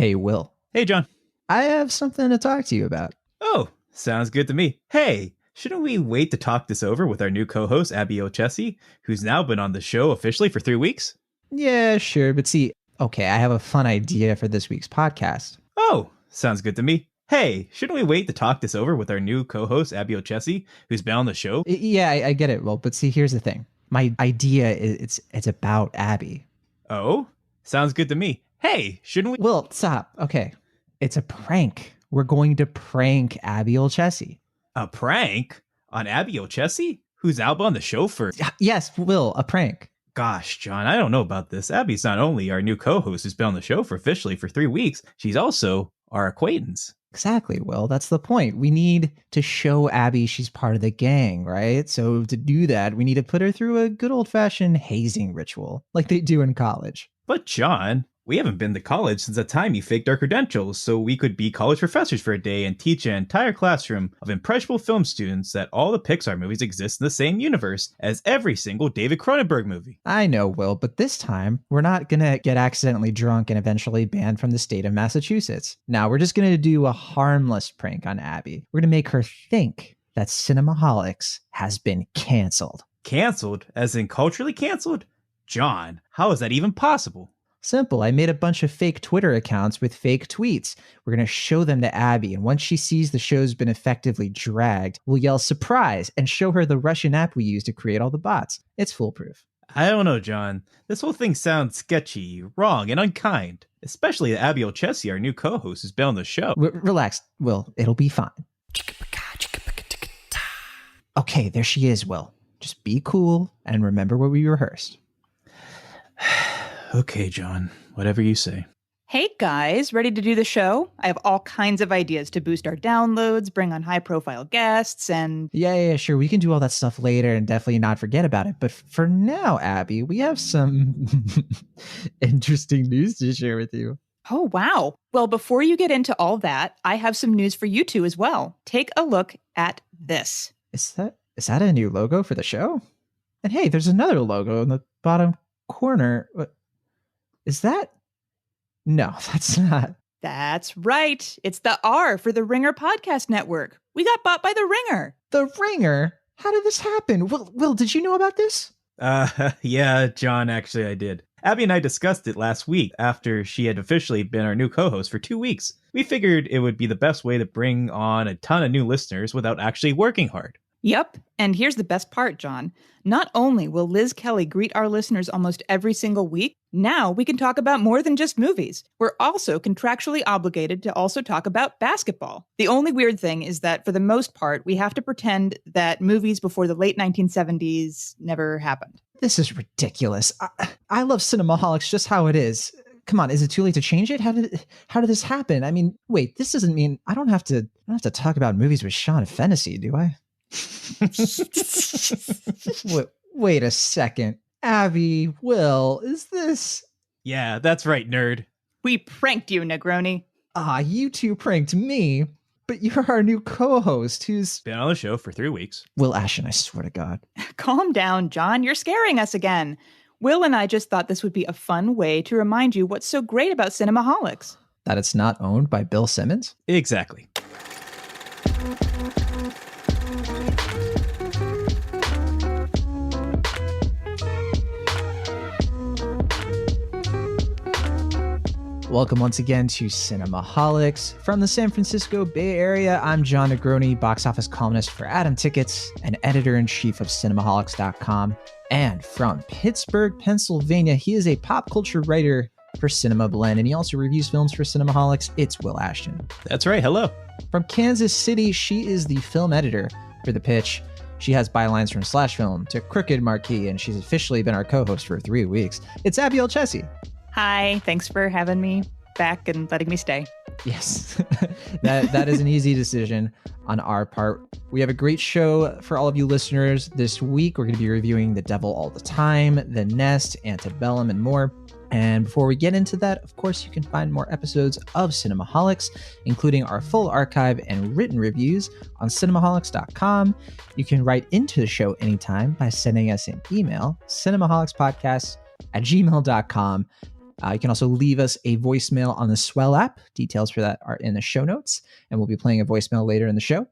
Hey, Will. Hey, John. I have something to talk to you about. Oh, sounds good to me. Hey, shouldn't we wait to talk this over with our new co-host, Abby O'Chessie, who's now been on the show officially for 3 weeks? Yeah, sure. But see, okay, I have a fun idea for this week's podcast. Oh, sounds good to me. Hey, shouldn't we wait to talk this over with our new co-host, Abby O'Chessie, who's been on the show? Yeah, I get it, Will. But see, here's the thing. My idea is it's about Abby. Oh, sounds good to me. Hey, shouldn't we... Will, stop. Okay. It's a prank. We're going to prank Abby O'Chessie. A prank? On Abby O'Chessie? Who's out on the show for... Yes, Will, a prank. Gosh, John, I don't know about this. Abby's not only our new co-host who's been on the show for officially for 3 weeks, she's also our acquaintance. Exactly, Will. That's the point. We need to show Abby she's part of the gang, right? So to do that, we need to put her through a good old-fashioned hazing ritual, like they do in college. But John, we haven't been to college since the time you faked our credentials so we could be college professors for a day and teach an entire classroom of impressionable film students that all the Pixar movies exist in the same universe as every single David Cronenberg movie. I know, Will, but this time, we're not gonna get accidentally drunk and eventually banned from the state of Massachusetts. Now, we're just gonna do a harmless prank on Abby. We're gonna make her think that Cinemaholics has been canceled. Canceled? As in culturally canceled? John, how is that even possible? Simple. I made a bunch of fake Twitter accounts with fake tweets. We're going to show them to Abby, and once she sees the show's been effectively dragged, we'll yell surprise and show her the Russian app we use to create all the bots. It's foolproof. I don't know, John. This whole thing sounds sketchy, wrong, and unkind. Especially Abby O'Chessie, our new co-host, who's been on the show. Relax, Will. It'll be fine. Okay, there she is, Will. Just be cool and remember what we rehearsed. Okay, John, whatever you say. Hey guys, ready to do the show? I have all kinds of ideas to boost our downloads, bring on high-profile guests, and... Yeah, sure. We can do all that stuff later and definitely not forget about it. But for now, Abby, we have some interesting news to share with you. Oh, wow. Well, before you get into all that, I have some news for you two as well. Take a look at this. Is that a new logo for the show? And hey, there's another logo in the bottom corner. What? Is that? No, that's not. That's right. It's the R for the Ringer Podcast Network. We got bought by the Ringer. The Ringer? How did this happen? Will, did you know about this? Yeah, John, actually I did. Abby and I discussed it last week after she had officially been our new co-host for 2 weeks. We figured it would be the best way to bring on a ton of new listeners without actually working hard. Yep. And here's the best part, John. Not only will Liz Kelly greet our listeners almost every single week, now we can talk about more than just movies. We're also contractually obligated to also talk about basketball. The only weird thing is that for the most part, we have to pretend that movies before the late 1970s never happened. This is ridiculous. I love Cinemaholics just how it is. Come on, is it too late to change it? How did this happen? I mean, wait, this doesn't mean I don't have to talk about movies with Sean Fennessy, do I? Wait a second. Abby, Will, is this... Yeah, that's right, nerd. We pranked you, Negroni. You two pranked me, but you're our new co-host who's... Been on the show for 3 weeks. Will Ashton, I swear to God. Calm down, John. You're scaring us again. Will and I just thought this would be a fun way to remind you what's so great about Cinemaholics. That it's not owned by Bill Simmons? Exactly. Welcome once again to Cinemaholics. From the San Francisco Bay Area, I'm John Negroni, box office columnist for Atom Tickets and editor-in-chief of Cinemaholics.com. And from Pittsburgh, Pennsylvania, he is a pop culture writer for Cinema Blend, and he also reviews films for Cinemaholics. It's Will Ashton. That's right, hello. From Kansas City, she is the film editor for The Pitch. She has bylines from Slash Film to Crooked Marquee, and she's officially been our co-host for 3 weeks. It's Abby O'Chessie. Hi, thanks for having me back and letting me stay. Yes, that is an easy decision on our part. We have a great show for all of you listeners this week. We're going to be reviewing The Devil All the Time, The Nest, Antebellum, and more. And before we get into that, of course, you can find more episodes of Cinemaholics, including our full archive and written reviews on cinemaholics.com. You can write into the show anytime by sending us an email, cinemaholicspodcast@gmail.com. You can also leave us a voicemail on the Swell app. Details for that are in the show notes, and we'll be playing a voicemail later in the show.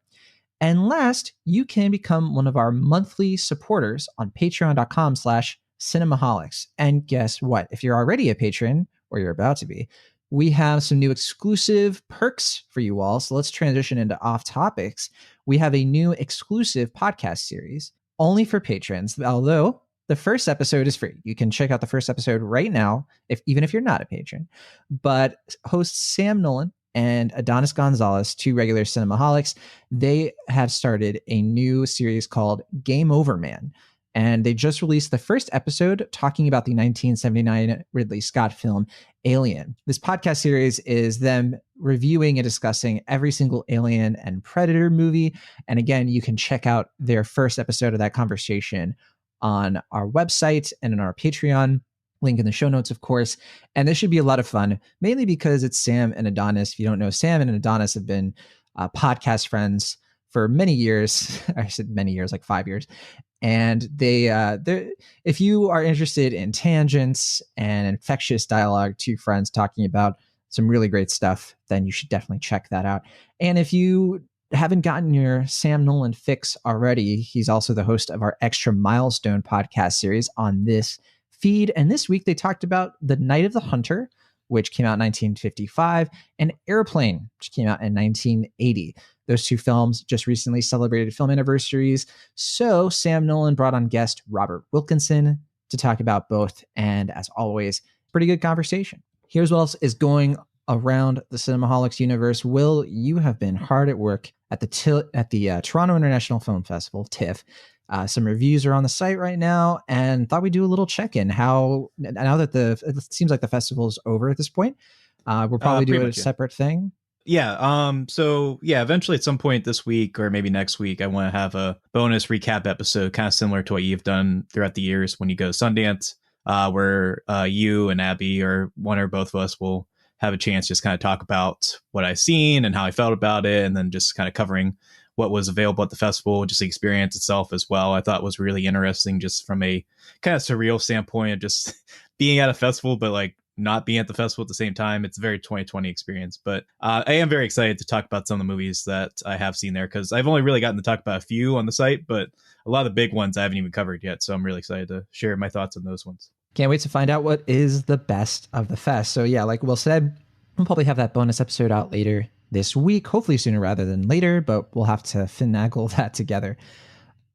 And last, you can become one of our monthly supporters on patreon.com/cinemaholics. And guess what? If you're already a patron, or you're about to be, we have some new exclusive perks for you all. So let's transition into off topics. We have a new exclusive podcast series only for patrons, although the first episode is free. You can check out the first episode right now, even if you're not a patron. But hosts Sam Nolan and Adonis Gonzalez, two regular Cinemaholics, they have started a new series called Game Over Man. And they just released the first episode talking about the 1979 Ridley Scott film Alien. This podcast series is them reviewing and discussing every single Alien and Predator movie. And again, you can check out their first episode of that conversation on our website and in our Patreon. Link in the show notes, of course. And this should be a lot of fun, mainly because it's Sam and Adonis. If you don't know, Sam and Adonis have been podcast friends for many years. I said many years, like 5 years. And if you are interested in tangents and infectious dialogue, two friends talking about some really great stuff, then you should definitely check that out. And if you haven't gotten your Sam Nolan fix already, he's also the host of our Extra Milestone podcast series on this feed. And this week they talked about The Night of the Hunter, which came out in 1955, and Airplane, which came out in 1980. Those two films just recently celebrated film anniversaries. So Sam Nolan brought on guest Robert Wilkinson to talk about both. And as always, pretty good conversation. Here's what else is going around the Cinemaholics universe. Will, you have been hard at work at the Toronto International Film Festival, TIFF. Some reviews are on the site right now, and thought we'd do a little check-in. Now that it seems like the festival's over at this point, we'll probably do a separate thing. Yeah. So yeah, eventually at some point this week or maybe next week, I want to have a bonus recap episode, kind of similar to what you've done throughout the years when you go to Sundance, where you and Abby or one or both of us will have a chance to just kind of talk about what I've seen and how I felt about it, and then just kind of covering what was available at the festival, just the experience itself as well. I thought was really interesting, just from a kind of surreal standpoint of just being at a festival, but like not being at the festival at the same time. It's a very 2020 experience, but I am very excited to talk about some of the movies that I have seen there, because I've only really gotten to talk about a few on the site, but a lot of the big ones I haven't even covered yet. So I'm really excited to share my thoughts on those ones. Can't wait to find out what is the best of the fest. So yeah, like Will said, we'll probably have that bonus episode out later this week, hopefully sooner rather than later, but we'll have to finagle that together.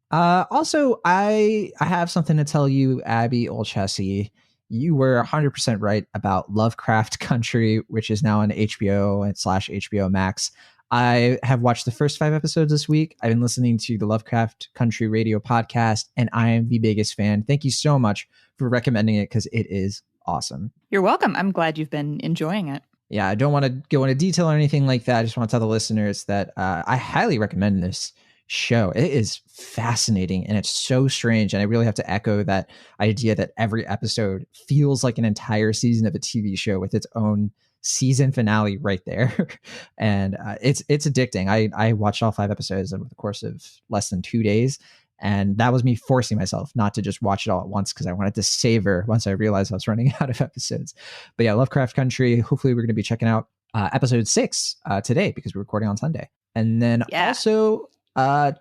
Also, I have something to tell you, Abby Olchesi. You were 100% right about Lovecraft Country, which is now on HBO and /HBO Max. I have watched the first 5 episodes this week. I've been listening to the Lovecraft Country radio podcast, and I am the biggest fan. Thank you so much for recommending it, because it is awesome. You're welcome. I'm glad you've been enjoying it. Yeah, I don't want to go into detail or anything like that. I just want to tell the listeners that I highly recommend this show. It is fascinating, and it's so strange. And I really have to echo that idea that every episode feels like an entire season of a TV show with its own season finale right there. And it's addicting. I watched all 5 episodes over the course of less than 2 days. And that was me forcing myself not to just watch it all at once, because I wanted to savor once I realized I was running out of episodes. But yeah, Lovecraft Country. Hopefully we're going to be checking out episode 6 today, because we're recording on Sunday. And then also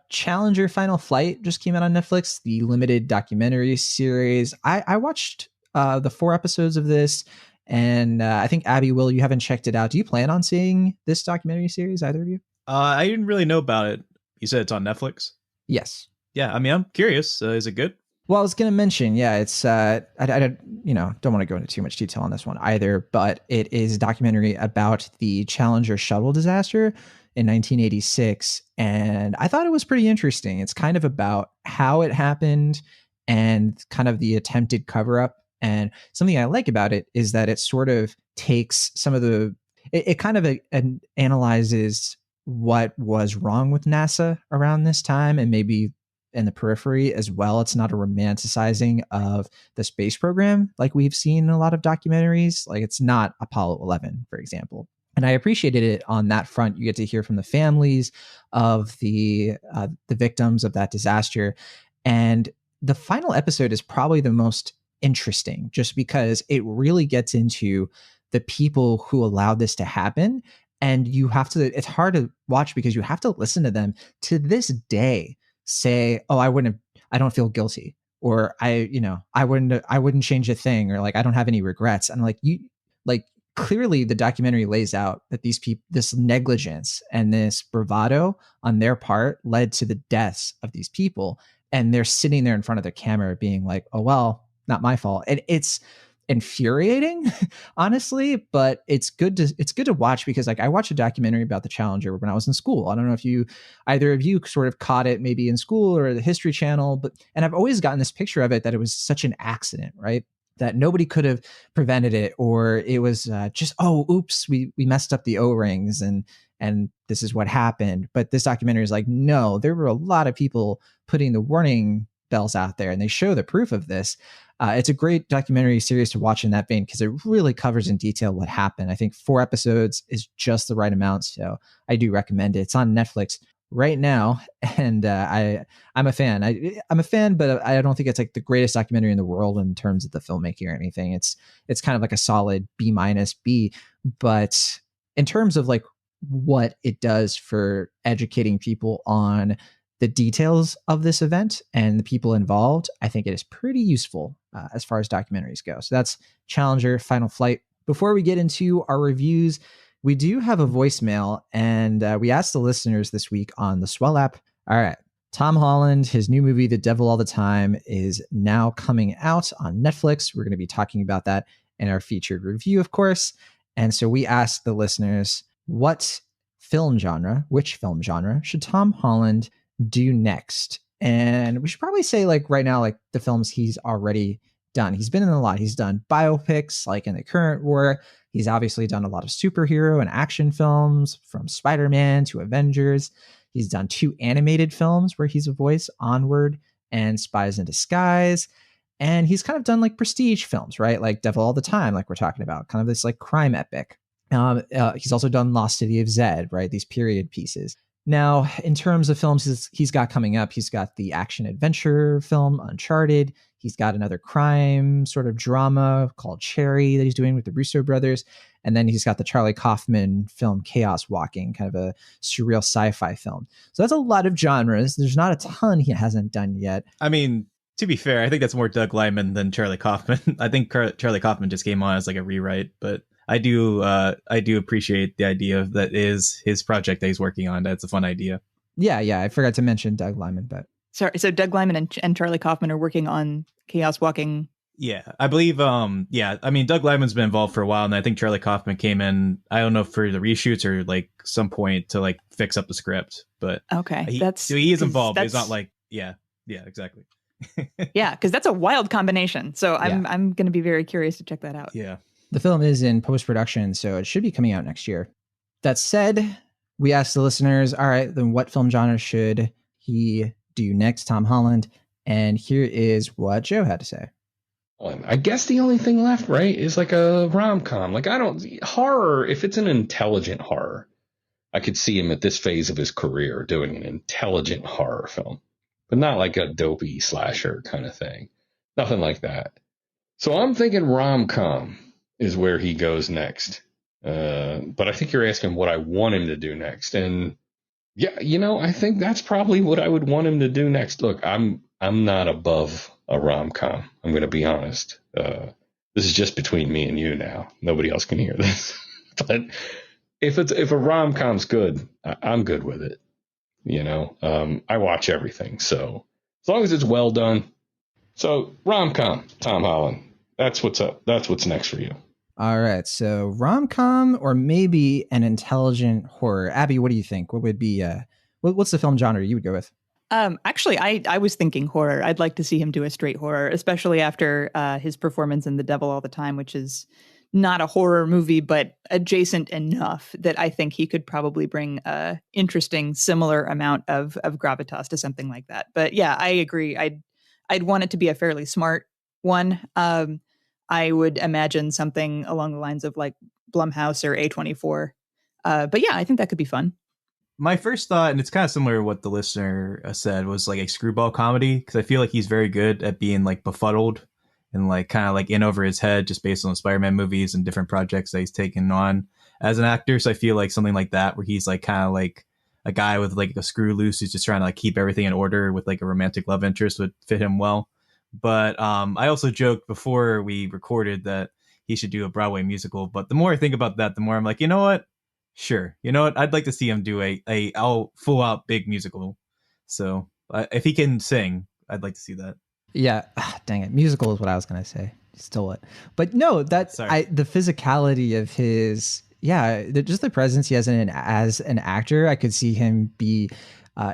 Challenger Final Flight just came out on Netflix, the limited documentary series. I watched the 4 episodes of this, and I think Abby, Will, you haven't checked it out. Do you plan on seeing this documentary series, either of you? I didn't really know about it. You said it's on Netflix? Yes. Yeah, I mean, I'm curious. Is it good? Well, I was going to mention, yeah, it's I don't want to go into too much detail on this one either, but it is a documentary about the Challenger shuttle disaster in 1986, and I thought it was pretty interesting. It's kind of about how it happened and kind of the attempted cover-up. And something I like about it is that it sort of takes some of it kind of analyzes what was wrong with NASA around this time, and maybe in the periphery as well. It's not a romanticizing of the space program like we've seen in a lot of documentaries. Like, it's not Apollo 11, for example. And I appreciated it on that front. You get to hear from the families of the victims of that disaster. And the final episode is probably the most interesting just because it really gets into the people who allowed this to happen. And you have to, it's hard to watch because you have to listen to them to this day say, oh, I don't feel guilty, or I wouldn't change a thing, or like, I don't have any regrets. And like clearly the documentary lays out that these people, this negligence and this bravado on their part led to the deaths of these people. And they're sitting there in front of their camera being like, oh, well, not my fault. And it's infuriating, honestly, but it's good to watch because like I watched a documentary about the Challenger when I was in school. I don't know if either of you sort of caught it maybe in school or the History Channel, and I've always gotten this picture of it that it was such an accident, right? That nobody could have prevented it, or it was just, oh, oops, we messed up the O-rings and this is what happened. But this documentary is like, no, there were a lot of people putting the warning bells out there, and they show the proof of this. It's a great documentary series to watch in that vein because it really covers in detail what happened. I think 4 episodes is just the right amount, so I do recommend it. It's on Netflix right now, and I'm a fan. I'm a fan, but I don't think it's like the greatest documentary in the world in terms of the filmmaking or anything. It's kind of like a solid B-, B, but in terms of like what it does for educating people on the details of this event and the people involved, I think it is pretty useful as far as documentaries go. So that's Challenger Final Flight. Before we get into our reviews, we do have a voicemail, and we asked the listeners this week on the Swell app. All right, Tom Holland, his new movie, The Devil All the Time, is now coming out on Netflix. We're going to be talking about that in our featured review, of course. And so we asked the listeners, which film genre should Tom Holland do next? And we should probably say like right now, like the films he's already done. He's been in a lot. He's done biopics like in the current war. He's obviously done a lot of superhero and action films, from Spider-Man to Avengers. He's done 2 animated films where he's a voice, Onward and Spies in Disguise. And he's kind of done like prestige films, right? Like Devil All the Time, like we're talking about, kind of this like crime epic. He's also done Lost City of Zed, right? These period pieces. Now, in terms of films he's got coming up, he's got the action adventure film Uncharted. He's got another crime sort of drama called Cherry that he's doing with the Russo brothers. And then he's got the Charlie Kaufman film Chaos Walking, kind of a surreal sci-fi film. So that's a lot of genres. There's not a ton he hasn't done yet. I mean, to be fair, I think that's more Doug Liman than Charlie Kaufman. I think Charlie Kaufman just came on as like a rewrite, but I do appreciate the idea that is his project that he's working on. That's a fun idea. Yeah. I forgot to mention Doug Liman, but sorry. So Doug Liman and Charlie Kaufman are working on Chaos Walking. Yeah, I believe. Yeah, I mean, Doug Liman's been involved for a while, and I think Charlie Kaufman came in. I don't know, for the reshoots or like some point to like fix up the script. But okay, he is involved. But he's not like yeah, exactly. Yeah, because that's a wild combination. So I'm going to be very curious to check that out. Yeah. The film is in post-production, so it should be coming out next year. That said, we asked the listeners, all right, then what film genre should he do next, Tom Holland? And here is what Joe had to say. I guess the only thing left, right, is like a rom-com. Like, horror, if it's an intelligent horror, I could see him at this phase of his career doing an intelligent horror film, but not like a dopey slasher kind of thing. Nothing like that. So I'm thinking rom-com is where he goes next. But I think you're asking what I want him to do next. And yeah, I think that's probably what I would want him to do next. Look, I'm not above a rom-com. I'm going to be honest. This is just between me and you now. Nobody else can hear this. But if a rom-com's good, I'm good with it. I watch everything. So as long as it's well done. So rom-com, Tom Holland. That's what's up. That's what's next for you. All right. So rom-com or maybe an intelligent horror. Abby, what do you think? What would be what's the film genre you would go with? Actually, I was thinking horror. I'd like to see him do a straight horror, especially after his performance in The Devil All the Time, which is not a horror movie, but adjacent enough that I think he could probably bring a interesting, similar amount of gravitas to something like that. But yeah, I agree. I'd want it to be a fairly smart one. I would imagine something along the lines of like Blumhouse or A24. But yeah, I think that could be fun. My first thought, and it's kind of similar to what the listener said, was like a screwball comedy, because I feel like he's very good at being like befuddled and like kind of like in over his head just based on the Spider-Man movies and different projects that he's taken on as an actor. So I feel like something like that where he's like kind of like a guy with like a screw loose who's just trying to like keep everything in order with like a romantic love interest would fit him well. But I also joked before we recorded that he should do a Broadway musical. But the more I think about that, the more I'm like, you know what? Sure. You know what? I'd like to see him do a full out big musical. So if he can sing, I'd like to see that. Yeah, dang it. Musical is what I was gonna say. Stole it. But no, the physicality of his, just the presence he has as an actor, I could see him be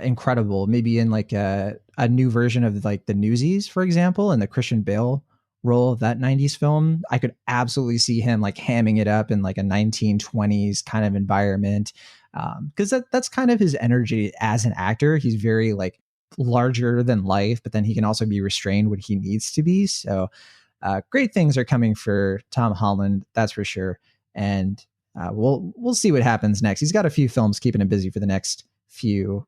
incredible. Maybe in like a new version of like the Newsies, for example, and the Christian Bale role of that 90s film. I could absolutely see him like hamming it up in like a 1920s kind of environment. Because that's kind of his energy as an actor. He's very like larger than life, but then he can also be restrained when he needs to be. So great things are coming for Tom Holland, that's for sure. And we'll see what happens next. He's got a few films keeping him busy for the next few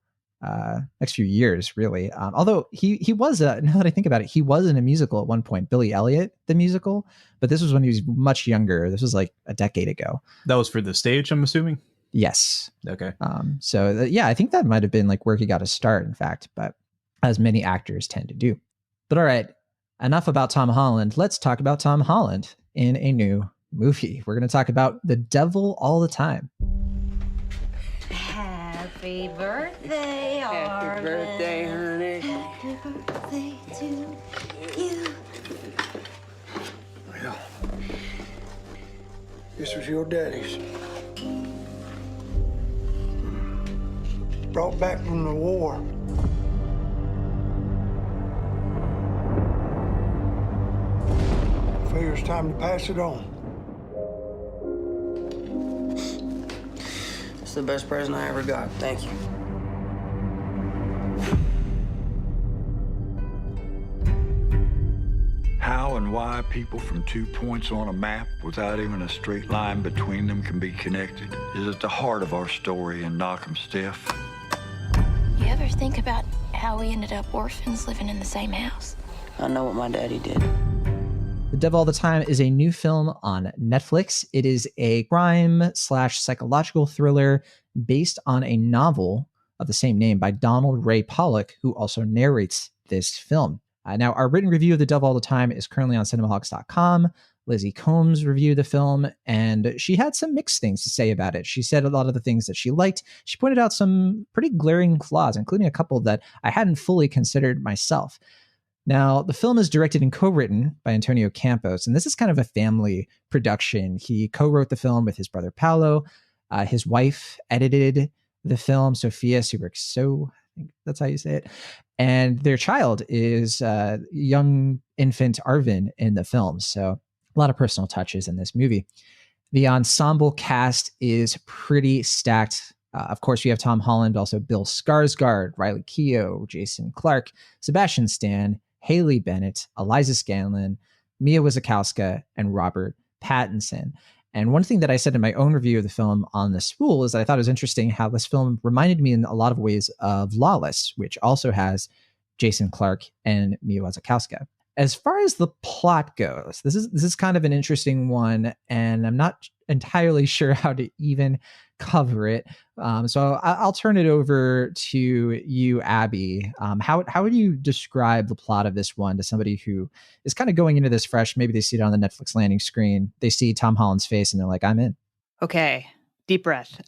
years, really. Although he was, now that I think about it, he was in a musical at one point, Billy Elliot, the musical, but this was when he was much younger. This was like a decade ago. That was for the stage, I'm assuming? Yes. Okay. I think that might have been like where he got his start, in fact, but as many actors tend to do. But all right, enough about Tom Holland. Let's talk about Tom Holland in a new movie. We're going to talk about The Devil All the Time. Happy birthday, Happy birthday, honey. Happy birthday to you. Well, this was your daddy's. Brought back from the war. Figure it's time to pass it on. It's the best present I ever got. Thank you. How and why people from 2 points on a map without even a straight line between them can be connected is at the heart of our story in Knock 'em Stiff. You ever think about how we ended up orphans living in the same house? I know what my daddy did. The Devil All the Time is a new film on Netflix. It is a crime/psychological thriller based on a novel of the same name by Donald Ray Pollock, who also narrates this film. Now, our written review of The Devil All the Time is currently on cinemaholics.com. Lizzie Combs reviewed the film, and she had some mixed things to say about it. She said a lot of the things that she liked. She pointed out some pretty glaring flaws, including a couple that I hadn't fully considered myself. Now, the film is directed and co-written by Antonio Campos, and this is kind of a family production. He co-wrote the film with his brother Paolo. His wife edited the film, Sophia Suberxo, I think that's how you say it. And their child is young infant Arvin in the film. So a lot of personal touches in this movie. The ensemble cast is pretty stacked. Of course, we have Tom Holland, also Bill Skarsgård, Riley Keough, Jason Clarke, Sebastian Stan, Haley Bennett, Eliza Scanlon, Mia Wasikowska, and Robert Pattinson. And one thing that I said in my own review of the film on the Spool is that I thought it was interesting how this film reminded me in a lot of ways of Lawless, which also has Jason Clarke and Mia Wasikowska. As far as the plot goes, this is kind of an interesting one, and I'm not entirely sure how to even cover it. So I'll turn it over to you, Abby. How would you describe the plot of this one to somebody who is kind of going into this fresh? Maybe they see it on the Netflix landing screen. They see Tom Holland's face and they're like, I'm in. Okay, deep breath.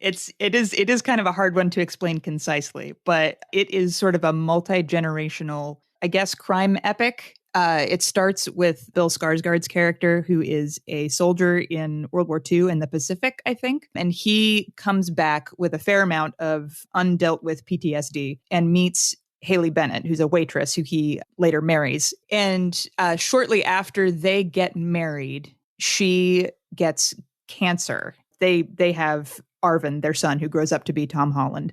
It is kind of a hard one to explain concisely, but it is sort of a multi-generational, I guess, crime epic. It starts with Bill Skarsgård's character, who is a soldier in World War II in the Pacific, I think. And he comes back with a fair amount of undealt with PTSD and meets Haley Bennett, who's a waitress who he later marries. And shortly after they get married, she gets cancer. They have Arvin, their son, who grows up to be Tom Holland.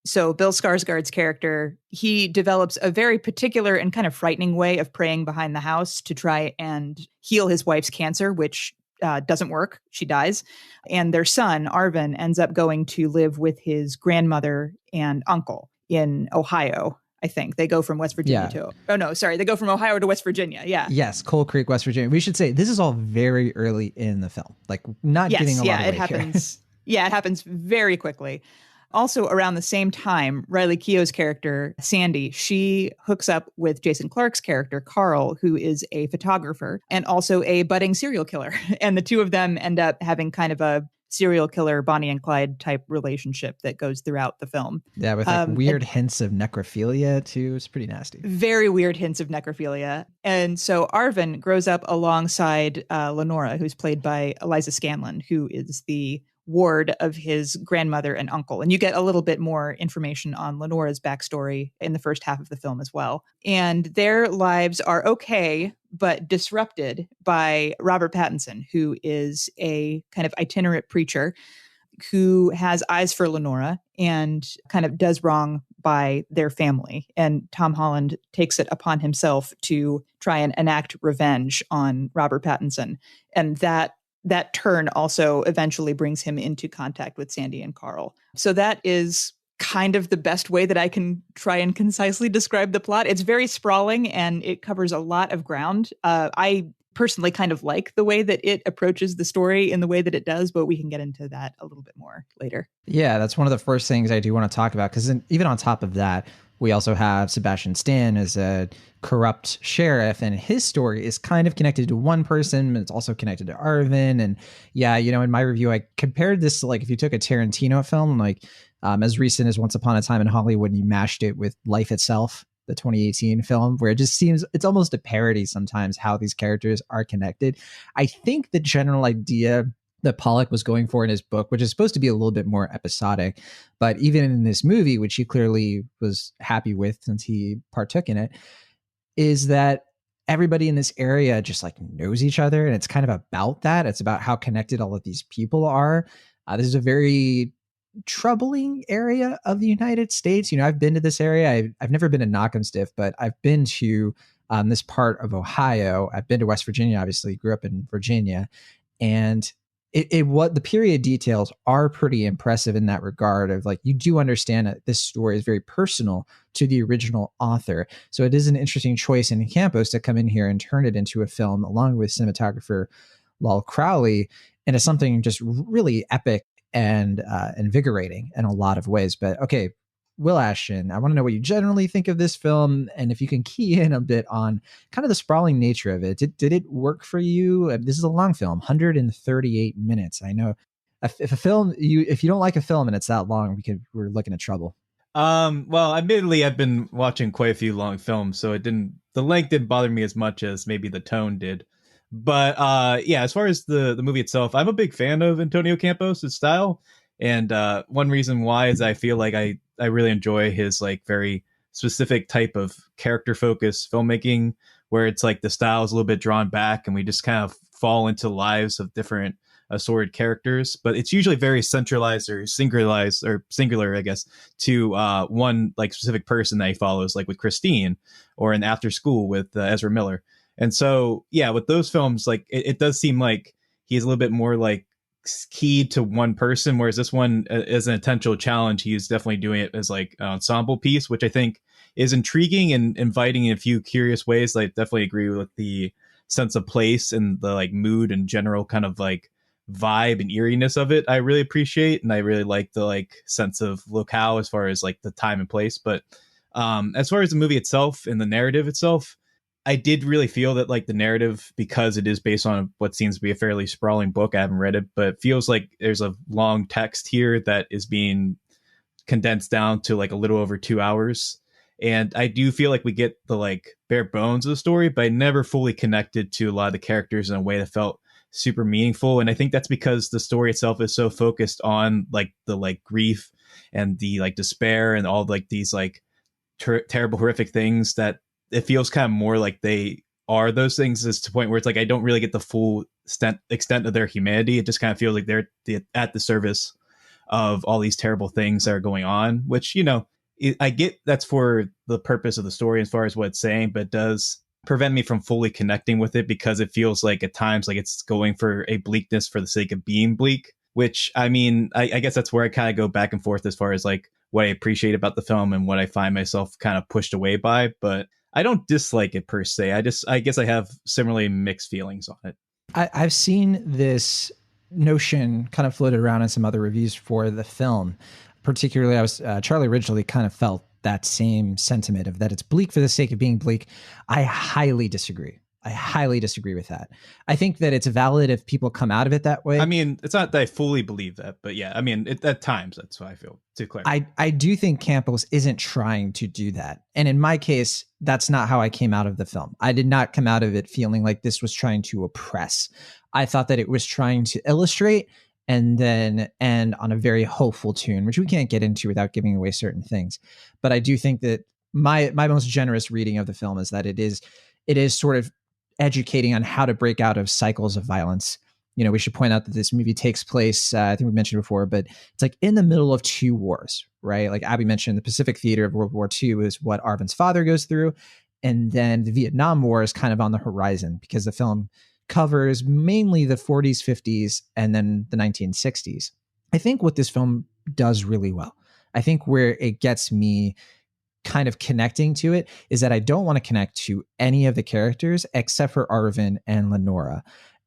So Bill Skarsgård's character, he develops a very particular and kind of frightening way of praying behind the house to try and heal his wife's cancer, which doesn't work. She dies. And their son, Arvin, ends up going to live with his grandmother and uncle in Ohio. I think. They go from West Virginia they go from Ohio to West Virginia. Yeah. Yes, Coal Creek, West Virginia. We should say this is all very early in the film. Like not giving a lot of it weight happens. Yeah, it happens very quickly. Also, around the same time, Riley Keough's character, Sandy, she hooks up with Jason Clarke's character, Carl, who is a photographer and also a budding serial killer. And the two of them end up having kind of a serial killer Bonnie and Clyde type relationship that goes throughout the film. Yeah, with like weird hints of necrophilia too. It's pretty nasty. Very weird hints of necrophilia. And so Arvin grows up alongside Lenora, who's played by Eliza Scanlon, who is the ward of his grandmother and uncle. And you get a little bit more information on Lenora's backstory in the first half of the film as well. And their lives are okay, but disrupted by Robert Pattinson, who is a kind of itinerant preacher who has eyes for Lenora and kind of does wrong by their family. And Tom Holland takes it upon himself to try and enact revenge on Robert Pattinson. And that turn also eventually brings him into contact with Sandy and Carl. So that is kind of the best way that I can try and concisely describe the plot. It's very sprawling and it covers a lot of ground. I personally kind of like the way that it approaches the story in the way that it does, but we can get into that a little bit more later. Yeah, that's one of the first things I do want to talk about, because even on top of that, we also have Sebastian Stan as a corrupt sheriff, and his story is kind of connected to one person, but it's also connected to Arvin. And yeah, in my review, I compared this to like if you took a Tarantino film, like as recent as Once Upon a Time in Hollywood, and you mashed it with Life Itself, the 2018 film, where it just seems it's almost a parody sometimes how these characters are connected. I think the general idea that Pollock was going for in his book, which is supposed to be a little bit more episodic, but even in this movie, which he clearly was happy with since he partook in it, is that everybody in this area just like knows each other. And it's kind of about that. It's about how connected all of these people are. This is a very troubling area of the United States. I've been to this area. I've never been to Knockemstiff, but I've been to this part of Ohio. I've been to West Virginia, obviously grew up in Virginia. And what the period details are pretty impressive in that regard of like, you do understand that this story is very personal to the original author. So it is an interesting choice in Campos to come in here and turn it into a film along with cinematographer Lal Crowley into something just really epic and invigorating in a lot of ways. But okay, Will Ashton, I want to know what you generally think of this film, and if you can key in a bit on kind of the sprawling nature of it. Did it work for you? This is a long film, 138 minutes. I know if you don't like a film and it's that long, we're looking at trouble. Well, admittedly, I've been watching quite a few long films, so the length didn't bother me as much as maybe the tone did. But yeah, as far as the movie itself, I'm a big fan of Antonio Campos' style. And one reason why is I feel like I really enjoy his like very specific type of character focused filmmaking, where it's like the style is a little bit drawn back and we just kind of fall into lives of different assorted characters. But it's usually very centralized or singular, I guess, to one like specific person that he follows, like with Christine or in After School with Ezra Miller. And so, yeah, with those films, like it does seem like he's a little bit more like keyed to one person, whereas this one is an intentional challenge. He is definitely doing it as like an ensemble piece, which I think is intriguing and inviting in a few curious ways. I definitely agree with the sense of place and the like mood and general kind of like vibe and eeriness of it. I really appreciate, and I really like the like sense of locale as far as like the time and place. But as far as the movie itself and the narrative itself, I did really feel that like the narrative, because it is based on what seems to be a fairly sprawling book. I haven't read it, but it feels like there's a long text here that is being condensed down to like a little over 2 hours. And I do feel like we get the like bare bones of the story, but I never fully connected to a lot of the characters in a way that felt super meaningful. And I think that's because the story itself is so focused on like the like grief and the like despair and all like these like terrible, horrific things that it feels kind of more like they are those things, as to the point where it's like I don't really get the full extent of their humanity. It just kind of feels like they're at the service of all these terrible things that are going on, which, I get that's for the purpose of the story as far as what it's saying, but it does prevent me from fully connecting with it because it feels like at times like it's going for a bleakness for the sake of being bleak, which I mean, I guess that's where I kind of go back and forth as far as like what I appreciate about the film and what I find myself kind of pushed away by. But I don't dislike it per se. I guess I have similarly mixed feelings on it. I've seen this notion kind of floated around in some other reviews for the film. Particularly, Charlie originally kind of felt that same sentiment of that it's bleak for the sake of being bleak. I highly disagree. I highly disagree with that. I think that it's valid if people come out of it that way. I mean, it's not that I fully believe that, but yeah, I mean, at times that's how I feel, to clarify. I do think Campos isn't trying to do that. And in my case, that's not how I came out of the film. I did not come out of it feeling like this was trying to oppress. I thought that it was trying to illustrate and then end on a very hopeful tune, which we can't get into without giving away certain things. But I do think that my most generous reading of the film is that it is sort of educating on how to break out of cycles of violence. You know, we should point out that this movie takes place, I think we mentioned before, but it's like in the middle of two wars, right? Like Abby mentioned, the Pacific theater of World War II is what Arvin's father goes through. And then the Vietnam War is kind of on the horizon because the film covers mainly the 40s, 50s, and then the 1960s. I think what this film does really well, I think where it gets me kind of connecting to it is that I don't want to connect to any of the characters except for Arvin and Lenora.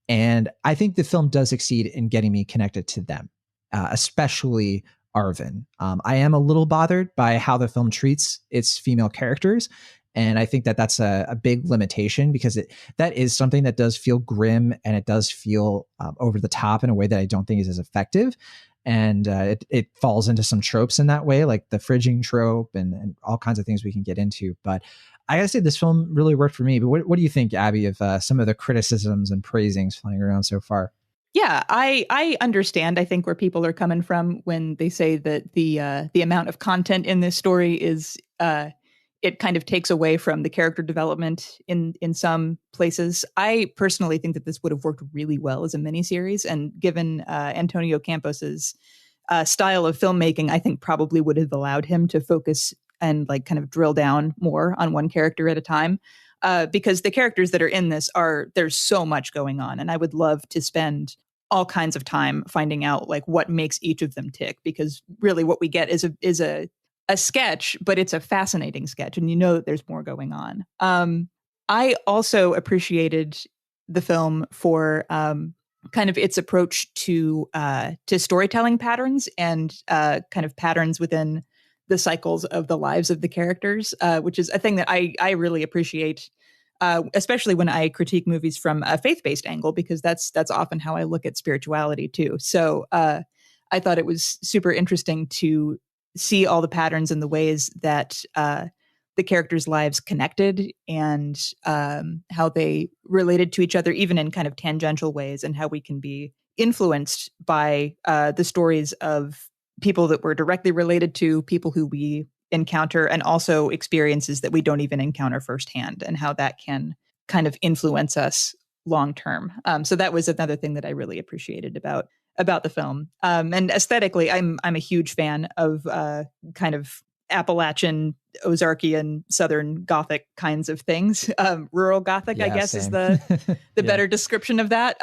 And I think the film does succeed in getting me connected to them, especially Arvin. I am a little bothered by how the film treats its female characters. And I think that that's a big limitation because that is something that does feel grim and it does feel over the top in a way that I don't think is as effective. And it falls into some tropes in that way, like the fridging trope and all kinds of things we can get into. But I gotta say, this film really worked for me. But what do you think, Abby, of some of the criticisms and praisings flying around so far? Yeah, I understand, I think, where people are coming from when they say that the amount of content in this story is it kind of takes away from the character development in some places. I personally think that this would have worked really well as a miniseries, and given Antonio Campos's style of filmmaking, I think probably would have allowed him to focus and like kind of drill down more on one character at a time. Because the characters that are in this there's so much going on, and I would love to spend all kinds of time finding out like what makes each of them tick, because really what we get is a sketch, but it's a fascinating sketch, and you know that there's more going on. I also appreciated the film for kind of its approach to storytelling patterns and kind of patterns within the cycles of the lives of the characters, which is a thing that I really appreciate, especially when I critique movies from a faith-based angle, because that's often how I look at spirituality too. So I thought it was super interesting to see all the patterns and the ways that the characters' lives connected and how they related to each other, even in kind of tangential ways, and how we can be influenced by the stories of people that we're directly related to, people who we encounter, and also experiences that we don't even encounter firsthand, and how that can kind of influence us long term. So that was another thing that I really appreciated about the film. And aesthetically, I'm a huge fan of kind of Appalachian, Ozarkian, Southern Gothic kinds of things. Rural Gothic, yeah, I guess, same. Is the yeah. better description of that.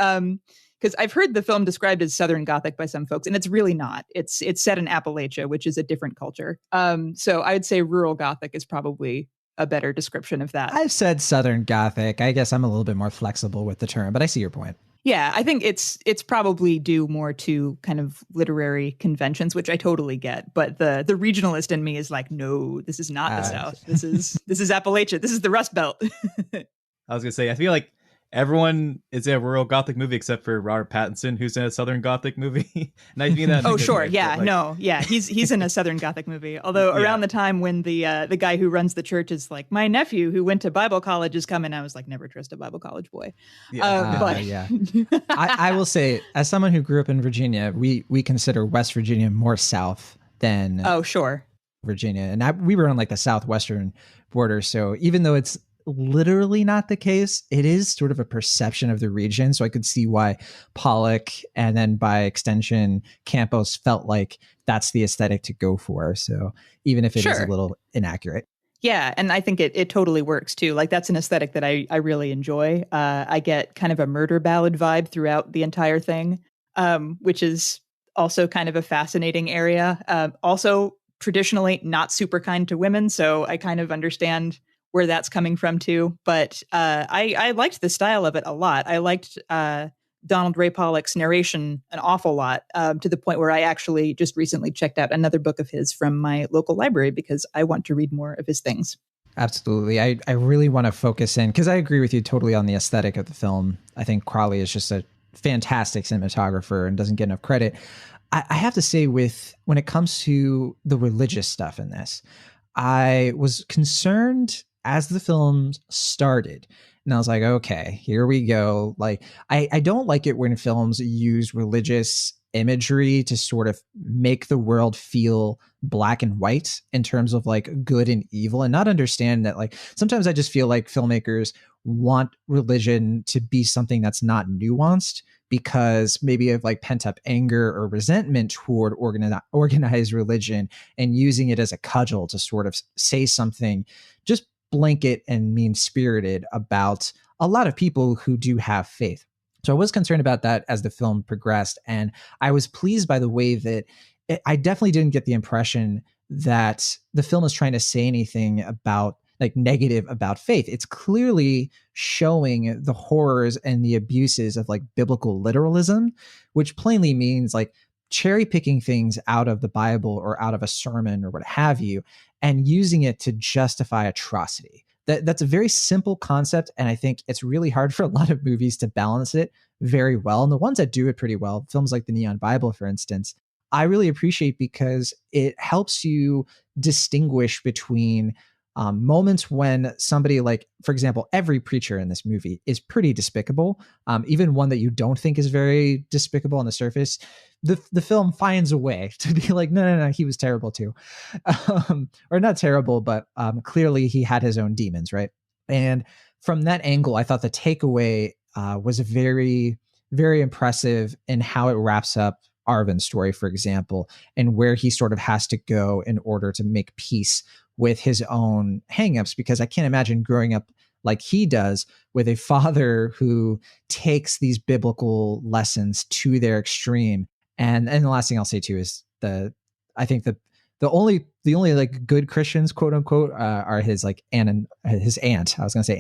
Because I've heard the film described as Southern Gothic by some folks, and it's really not. It's set in Appalachia, which is a different culture. So I'd say rural Gothic is probably a better description of that. I've said Southern Gothic. I guess I'm a little bit more flexible with the term, but I see your point. Yeah, I think it's probably due more to kind of literary conventions, which I totally get. But the regionalist in me is like, no, this is not the South. This is Appalachia. This is the Rust Belt. I was gonna say, I feel like everyone is in a rural Gothic movie except for Robert Pattinson, who's in a Southern Gothic movie. And I mean that. Oh, sure, way, yeah, like... no, yeah, he's in a Southern Gothic movie. Although around the time when the guy who runs the church is like, my nephew who went to Bible college is coming, I was like, never trust a Bible college boy. Yeah. But yeah, I will say, as someone who grew up in Virginia, we consider West Virginia more South than Virginia, and we were on like the southwestern border. So even though it's literally not the case, it is sort of a perception of the region. So I could see why Pollock, and then by extension Campos, felt like that's the aesthetic to go for. So even if it is a little inaccurate. Yeah, and I think it totally works too. Like that's an aesthetic that I really enjoy. I get kind of a murder ballad vibe throughout the entire thing, which is also kind of a fascinating area. Also traditionally not super kind to women, so I kind of understand where that's coming from too. But I liked the style of it a lot. I liked Donald Ray Pollock's narration an awful lot, to the point where I actually just recently checked out another book of his from my local library because I want to read more of his things. Absolutely. I really want to focus in because I agree with you totally on the aesthetic of the film. I think Crawley is just a fantastic cinematographer and doesn't get enough credit. I have to say, when it comes to the religious stuff in this, I was concerned as the film started. And I was like, okay, here we go. Like, I don't like it when films use religious imagery to sort of make the world feel black and white in terms of like good and evil, and not understand that, like, sometimes I just feel like filmmakers want religion to be something that's not nuanced because maybe of like pent up anger or resentment toward organized religion, and using it as a cudgel to sort of say something just blanket and mean spirited about a lot of people who do have faith. So I was concerned about that as the film progressed. And I was pleased by the way that I definitely didn't get the impression that the film is trying to say anything about like negative about faith. It's clearly showing the horrors and the abuses of like biblical literalism, which plainly means like cherry picking things out of the Bible or out of a sermon or what have you, and using it to justify atrocity. That's a very simple concept, and I think it's really hard for a lot of movies to balance it very well. And the ones that do it pretty well, films like The Neon Bible, for instance, I really appreciate because it helps you distinguish between moments when somebody, like, for example, every preacher in this movie is pretty despicable, even one that you don't think is very despicable on the surface. The film finds a way to be like, no, he was terrible too. Or not terrible, but clearly he had his own demons, right? And from that angle, I thought the takeaway was very, very impressive in how it wraps up Arvin's story, for example, and where he sort of has to go in order to make peace with his own hangups, because I can't imagine growing up like he does with a father who takes these biblical lessons to their extreme. And the last thing I'll say too is I think the only like good Christians, quote unquote, are his like his aunt. I was going to say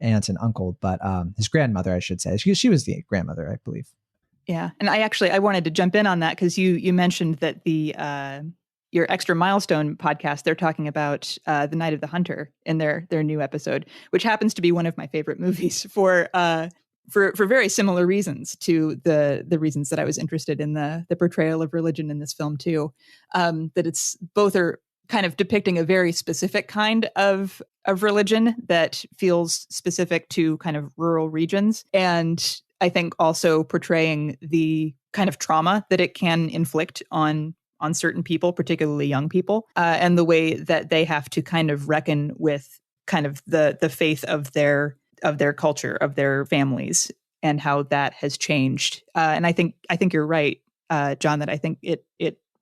aunt and uncle, but his grandmother, I should say. She was the grandmother, I believe. Yeah, and I wanted to jump in on that because you mentioned that your Extra Milestone podcast, they're talking about The Night of the Hunter in their new episode, which happens to be one of my favorite movies for very similar reasons to the reasons that I was interested in the portrayal of religion in this film too. That it's both are kind of depicting a very specific kind of religion that feels specific to kind of rural regions, and I think also portraying the kind of trauma that it can inflict on certain people, particularly young people, and the way that they have to kind of reckon with kind of the faith of their culture, of their families, and how that has changed. And I think you're right, John, that I think it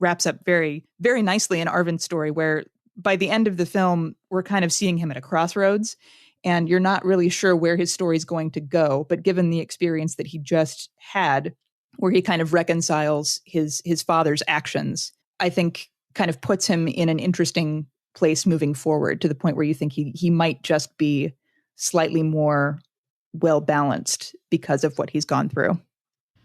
wraps up very, very nicely in Arvin's story, where by the end of the film, we're kind of seeing him at a crossroads, and you're not really sure where his story is going to go. But given the experience that he just had, where he kind of reconciles his father's actions, I think kind of puts him in an interesting place moving forward, to the point where you think he might just be slightly more well-balanced because of what he's gone through.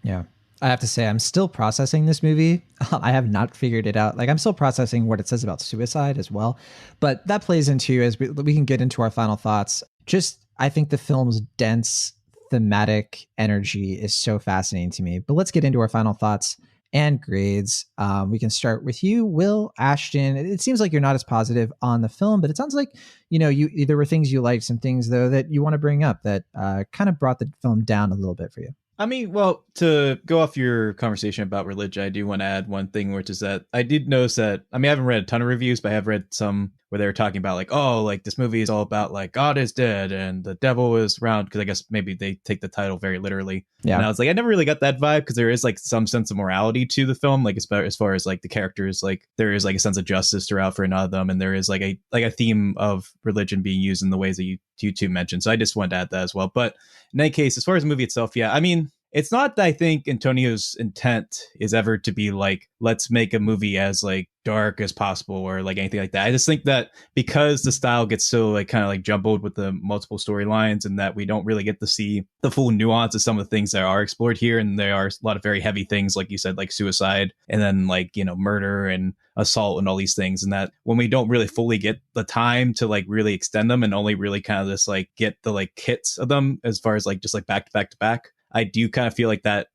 Yeah. I have to say, I'm still processing this movie. I have not figured it out. Like, I'm still processing what it says about suicide as well. But that plays into, as we can get into our final thoughts, just, I think the film's dense thematic energy is so fascinating to me. But let's get into our final thoughts and grades. We can start with you, Will Ashton. It seems like you're not as positive on the film, but it sounds like, there were things you liked, some things though that you want to bring up that kind of brought the film down a little bit for you. I mean, well, to go off your conversation about religion, I do want to add one thing, which is that I did notice that, I haven't read a ton of reviews, but I have read some where they were talking about like, oh, like this movie is all about like God is dead and the devil is around, because I guess maybe they take the title very literally. Yeah. And I was like, I never really got that vibe, because there is like some sense of morality to the film, like as far as like the characters, like there is like a sense of justice throughout for none of them, and there is like a theme of religion being used in the ways that you two mentioned. So I just wanted to add that as well. But in any case, as far as the movie itself, yeah, I mean, it's not that I think Antonio's intent is ever to be like, let's make a movie as like dark as possible or like anything like that. I just think that because the style gets so like kind of like jumbled with the multiple storylines and that we don't really get to see the full nuance of some of the things that are explored here. And there are a lot of very heavy things, like you said, like suicide and then like, you know, murder and assault and all these things. And that when we don't really fully get the time to like really extend them and only really kind of just like get the like hits of them as far as like just like back to back to back, I do kind of feel like that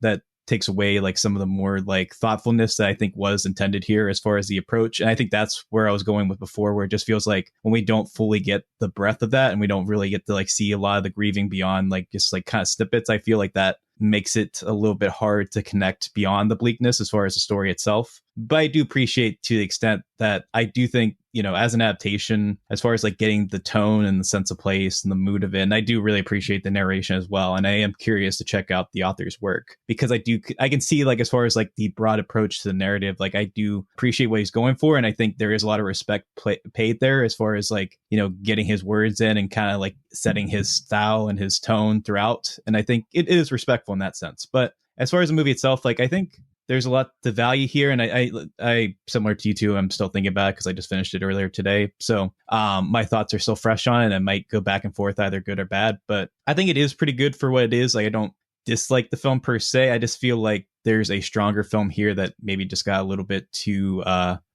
takes away like some of the more like thoughtfulness that I think was intended here as far as the approach. And I think that's where I was going with before, where it just feels like when we don't fully get the breadth of that and we don't really get to like see a lot of the grieving beyond like just like kind of snippets, I feel like that makes it a little bit hard to connect beyond the bleakness as far as the story itself. But I do appreciate to the extent that I do think, you know, as an adaptation, as far as like getting the tone and the sense of place and the mood of it, and I do really appreciate the narration as well. And I am curious to check out the author's work because I can see like as far as like the broad approach to the narrative, like I do appreciate what he's going for. And I think there is a lot of respect paid there as far as like, you know, getting his words in and kind of like setting his style and his tone throughout. And I think it is respectful in that sense. But as far as the movie itself, like I think there's a lot to value here. And I similar to you two, I'm still thinking about it because I just finished it earlier today. So my thoughts are still fresh on it. I might go back and forth, either good or bad, but I think it is pretty good for what it is. Like I don't dislike the film per se. I just feel like there's a stronger film here that maybe just got a little bit too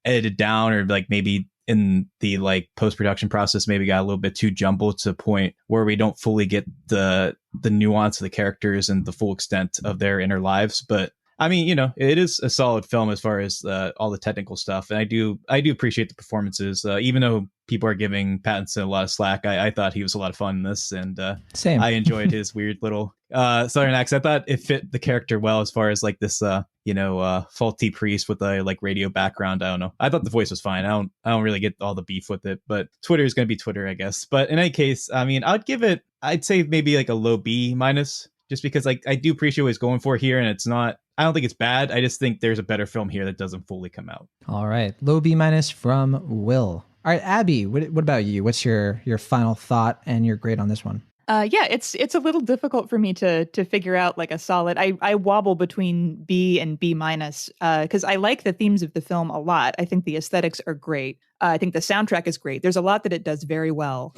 edited down, or like maybe in the like post-production process maybe got a little bit too jumbled to the point where we don't fully get the nuance of the characters and the full extent of their inner lives. But I mean, you know, it is a solid film as far as all the technical stuff. And I do appreciate the performances, even though people are giving Pattinson a lot of slack. I thought he was a lot of fun in this, and Same. I enjoyed his weird little Southern accent. I thought it fit the character well as far as like this, faulty priest with a like radio background. I don't know. I thought the voice was fine. I don't really get all the beef with it, but Twitter is going to be Twitter, I guess. But in any case, I mean, I'd say maybe like a low B minus, just because like I do appreciate what he's going for here, and I don't think it's bad. I just think there's a better film here that doesn't fully come out. All right. Low B minus from Will. All right, Abby, what about you? What's your final thought and your grade on this one? Yeah, it's a little difficult for me to figure out like a solid. I wobble between B and B minus because I like the themes of the film a lot. I think the aesthetics are great. I think the soundtrack is great. There's a lot that it does very well.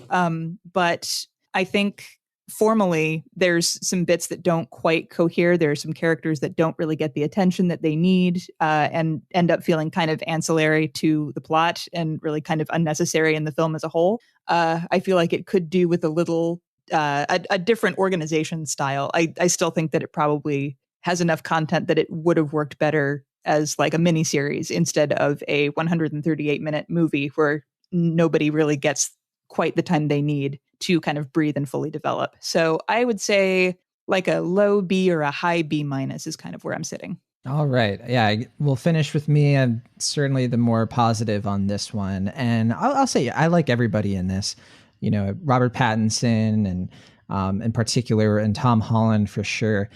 But I think formally, there's some bits that don't quite cohere. There are some characters that don't really get the attention that they need and end up feeling kind of ancillary to the plot and really kind of unnecessary in the film as a whole. I feel like it could do with a little a different organization style. I still think that it probably has enough content that it would have worked better as like a miniseries instead of a 138-minute movie where nobody really gets quite the time they need to kind of breathe and fully develop. So I would say like a low B or a high B minus is kind of where I'm sitting. All right. Yeah, we'll finish with me. I'm certainly the more positive on this one. And I'll say I like everybody in this. You know, Robert Pattinson and in particular, and Tom Holland for sure.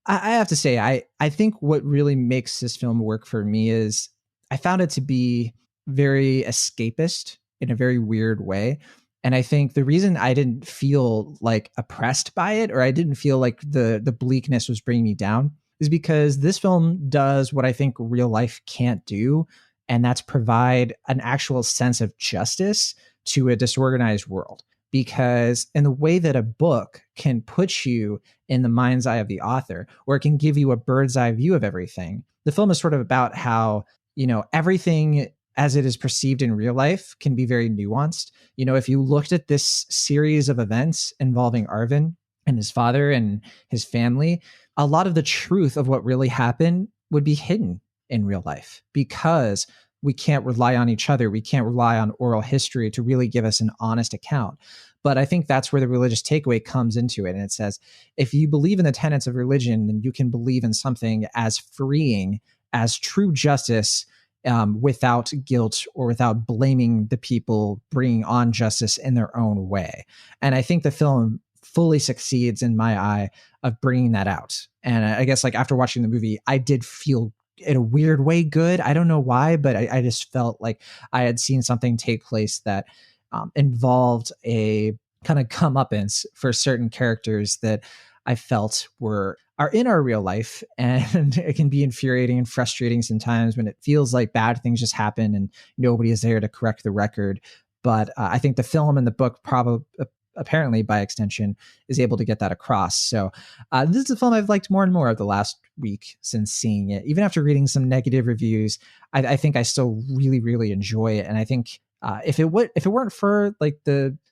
I have to say, I think what really makes this film work for me is I found it to be very escapist in a very weird way. And I think the reason I didn't feel like oppressed by it, or I didn't feel like the bleakness was bringing me down, is because this film does what I think real life can't do. And that's provide an actual sense of justice to a disorganized world. Because in the way that a book can put you in the mind's eye of the author, or it can give you a bird's eye view of everything, the film is sort of about how, you know, everything as it is perceived in real life can be very nuanced. You know, if you looked at this series of events involving Arvin and his father and his family, a lot of the truth of what really happened would be hidden in real life because we can't rely on each other. We can't rely on oral history to really give us an honest account. But I think that's where the religious takeaway comes into it. And it says, if you believe in the tenets of religion, then you can believe in something as freeing as true justice, without guilt or without blaming the people bringing on justice in their own way. And I think the film fully succeeds in my eye of bringing that out. And I guess like after watching the movie, I did feel in a weird way good. I don't know why, but I just felt like I had seen something take place that involved a kind of comeuppance for certain characters that I felt were are in our real life, and it can be infuriating and frustrating sometimes when it feels like bad things just happen and nobody is there to correct the record. But I think the film and the book probably, apparently by extension, is able to get that across. So this is a film I've liked more and more of the last week since seeing it. Even after reading some negative reviews, I think I still really, really enjoy it. And I think if it weren't for like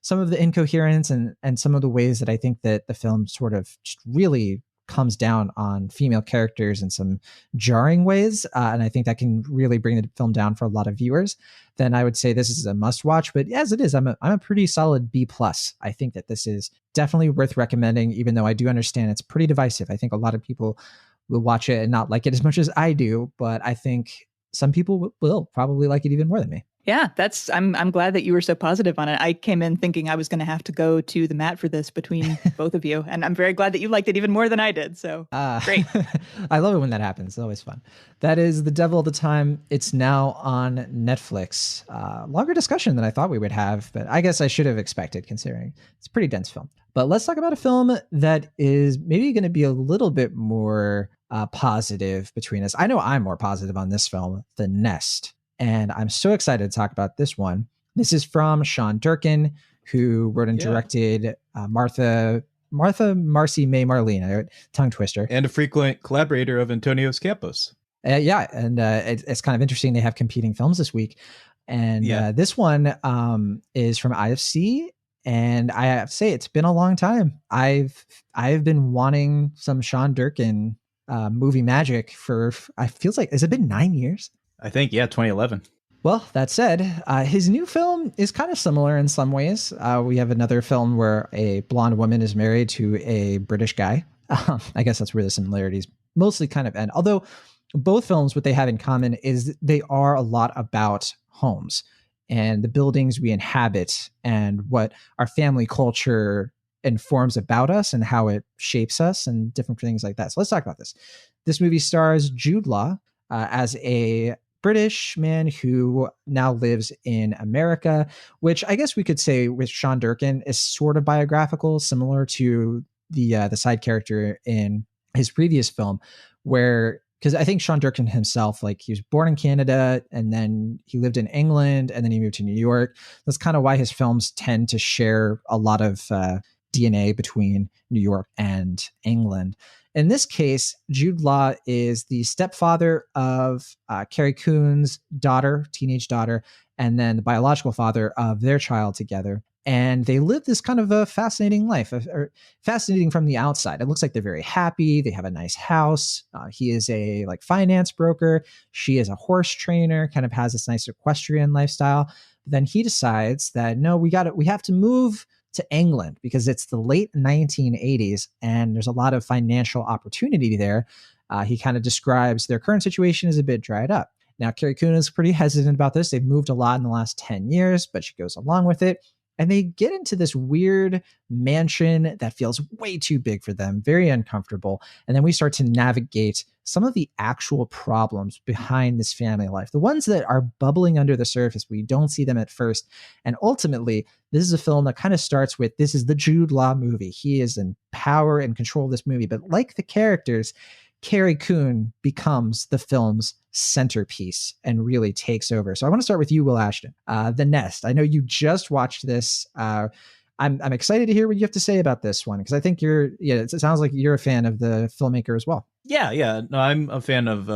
some of the incoherence and some of the ways that I think that the film sort of just really comes down on female characters in some jarring ways, and I think that can really bring the film down for a lot of viewers, then I would say this is a must watch. But as it is, I'm a pretty solid B+. I think that this is definitely worth recommending, even though I do understand it's pretty divisive. I think a lot of people will watch it and not like it as much as I do, but I think some people will probably like it even more than me. Yeah, I'm glad that you were so positive on it. I came in thinking I was going to have to go to the mat for this between both of you. And I'm very glad that you liked it even more than I did. So great. I love it when that happens. It's always fun. That is The Devil All the Time. It's now on Netflix. Longer discussion than I thought we would have, but I guess I should have expected considering it's a pretty dense film. But let's talk about a film that is maybe going to be a little bit more positive between us. I know I'm more positive on this film, The Nest. And I'm so excited to talk about this one. This is from Sean Durkin, who wrote and directed Martha Marcy May Marlene, tongue twister. And a frequent collaborator of Antonio Campos. It's kind of interesting. They have competing films this week. And this one is from IFC. And I have to say, it's been a long time. I've been wanting some Sean Durkin movie magic for, feels like, has it been 9 years? I think, 2011. Well, that said, his new film is kind of similar in some ways. We have another film where a blonde woman is married to a British guy. I guess that's where the similarities mostly kind of end. Although both films, what they have in common is they are a lot about homes and the buildings we inhabit and what our family culture informs about us and how it shapes us and different things like that. So let's talk about this. This movie stars Jude Law as a British man who now lives in America, which I guess we could say with Sean Durkin is sort of biographical, similar to the side character in his previous film, where, because I think Sean Durkin himself, like, he was born in Canada and then he lived in England and then he moved to New York. That's kind of why his films tend to share a lot of DNA between New York and England. In this case, Jude Law is the stepfather of Carrie Coon's daughter, teenage daughter, and then the biological father of their child together. And they live this kind of a fascinating life, or fascinating from the outside. It looks like they're very happy. They have a nice house. He is a finance broker. She is a horse trainer, kind of has this nice equestrian lifestyle. But then he decides that, no, we have to move to England because it's the late 1980s and there's a lot of financial opportunity there. He kind of describes their current situation as a bit dried up. Now, Carrie Coon is pretty hesitant about this. They've moved a lot in the last 10 years, but she goes along with it. And they get into this weird mansion that feels way too big for them, very uncomfortable. And then we start to navigate some of the actual problems behind this family life, the ones that are bubbling under the surface. We don't see them at first. And ultimately, this is a film that kind of starts with, this is the Jude Law movie. He is in power and control of this movie. But like the characters, Carrie Coon becomes the film's centerpiece and really takes over. So I want to start with you, Will Ashton. The Nest. I know you just watched this. I'm excited to hear what you have to say about this one, because I think it sounds like you're a fan of the filmmaker as well. Yeah. No, I'm a fan of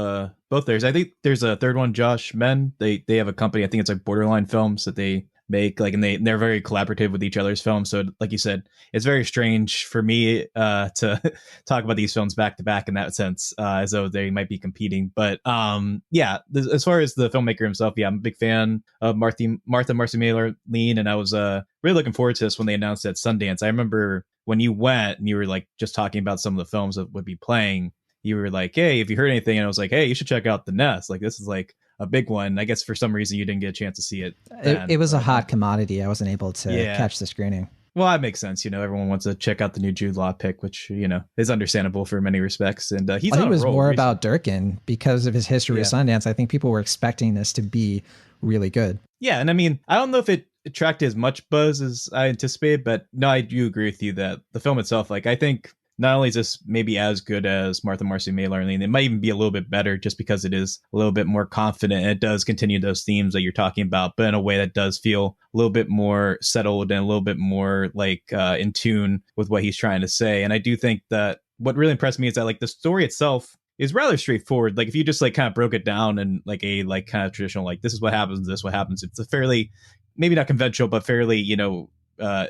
both theirs. I think there's a third one, Josh Men. They have a company, I think it's like Borderline Films, that they make, and they're very collaborative with each other's films. So like you said, it's very strange for me to talk about these films back to back in that sense, as though they might be competing. But as far as the filmmaker himself, I'm a big fan of Martha Marcy May Marlene, and I was really looking forward to this when they announced it at Sundance. I remember when you went and you were just talking about some of the films that would be playing, you were like, hey, if you heard anything, and I was like, hey, you should check out The Nest. This is a big one. I guess for some reason you didn't get a chance to see it. It was a hot commodity. I wasn't able to catch the screening. Well, that makes sense. Everyone wants to check out the new Jude Law pick, which, is understandable for many respects. And he's it was more about Durkin because of his history with Sundance. I think people were expecting this to be really good. Yeah. And I mean, I don't know if it attracted as much buzz as I anticipated, but no, I do agree with you that the film itself, I think not only is this maybe as good as Martha Marcy May Larlene, it might even be a little bit better just because it is a little bit more confident and it does continue those themes that you're talking about, but in a way that does feel a little bit more settled and a little bit more like in tune with what he's trying to say. And I do think that what really impressed me is that like the story itself is rather straightforward. Like if you just like kind of broke it down and like a like kind of traditional, like this is what happens, this is what happens. It's a fairly, maybe not conventional, but fairly,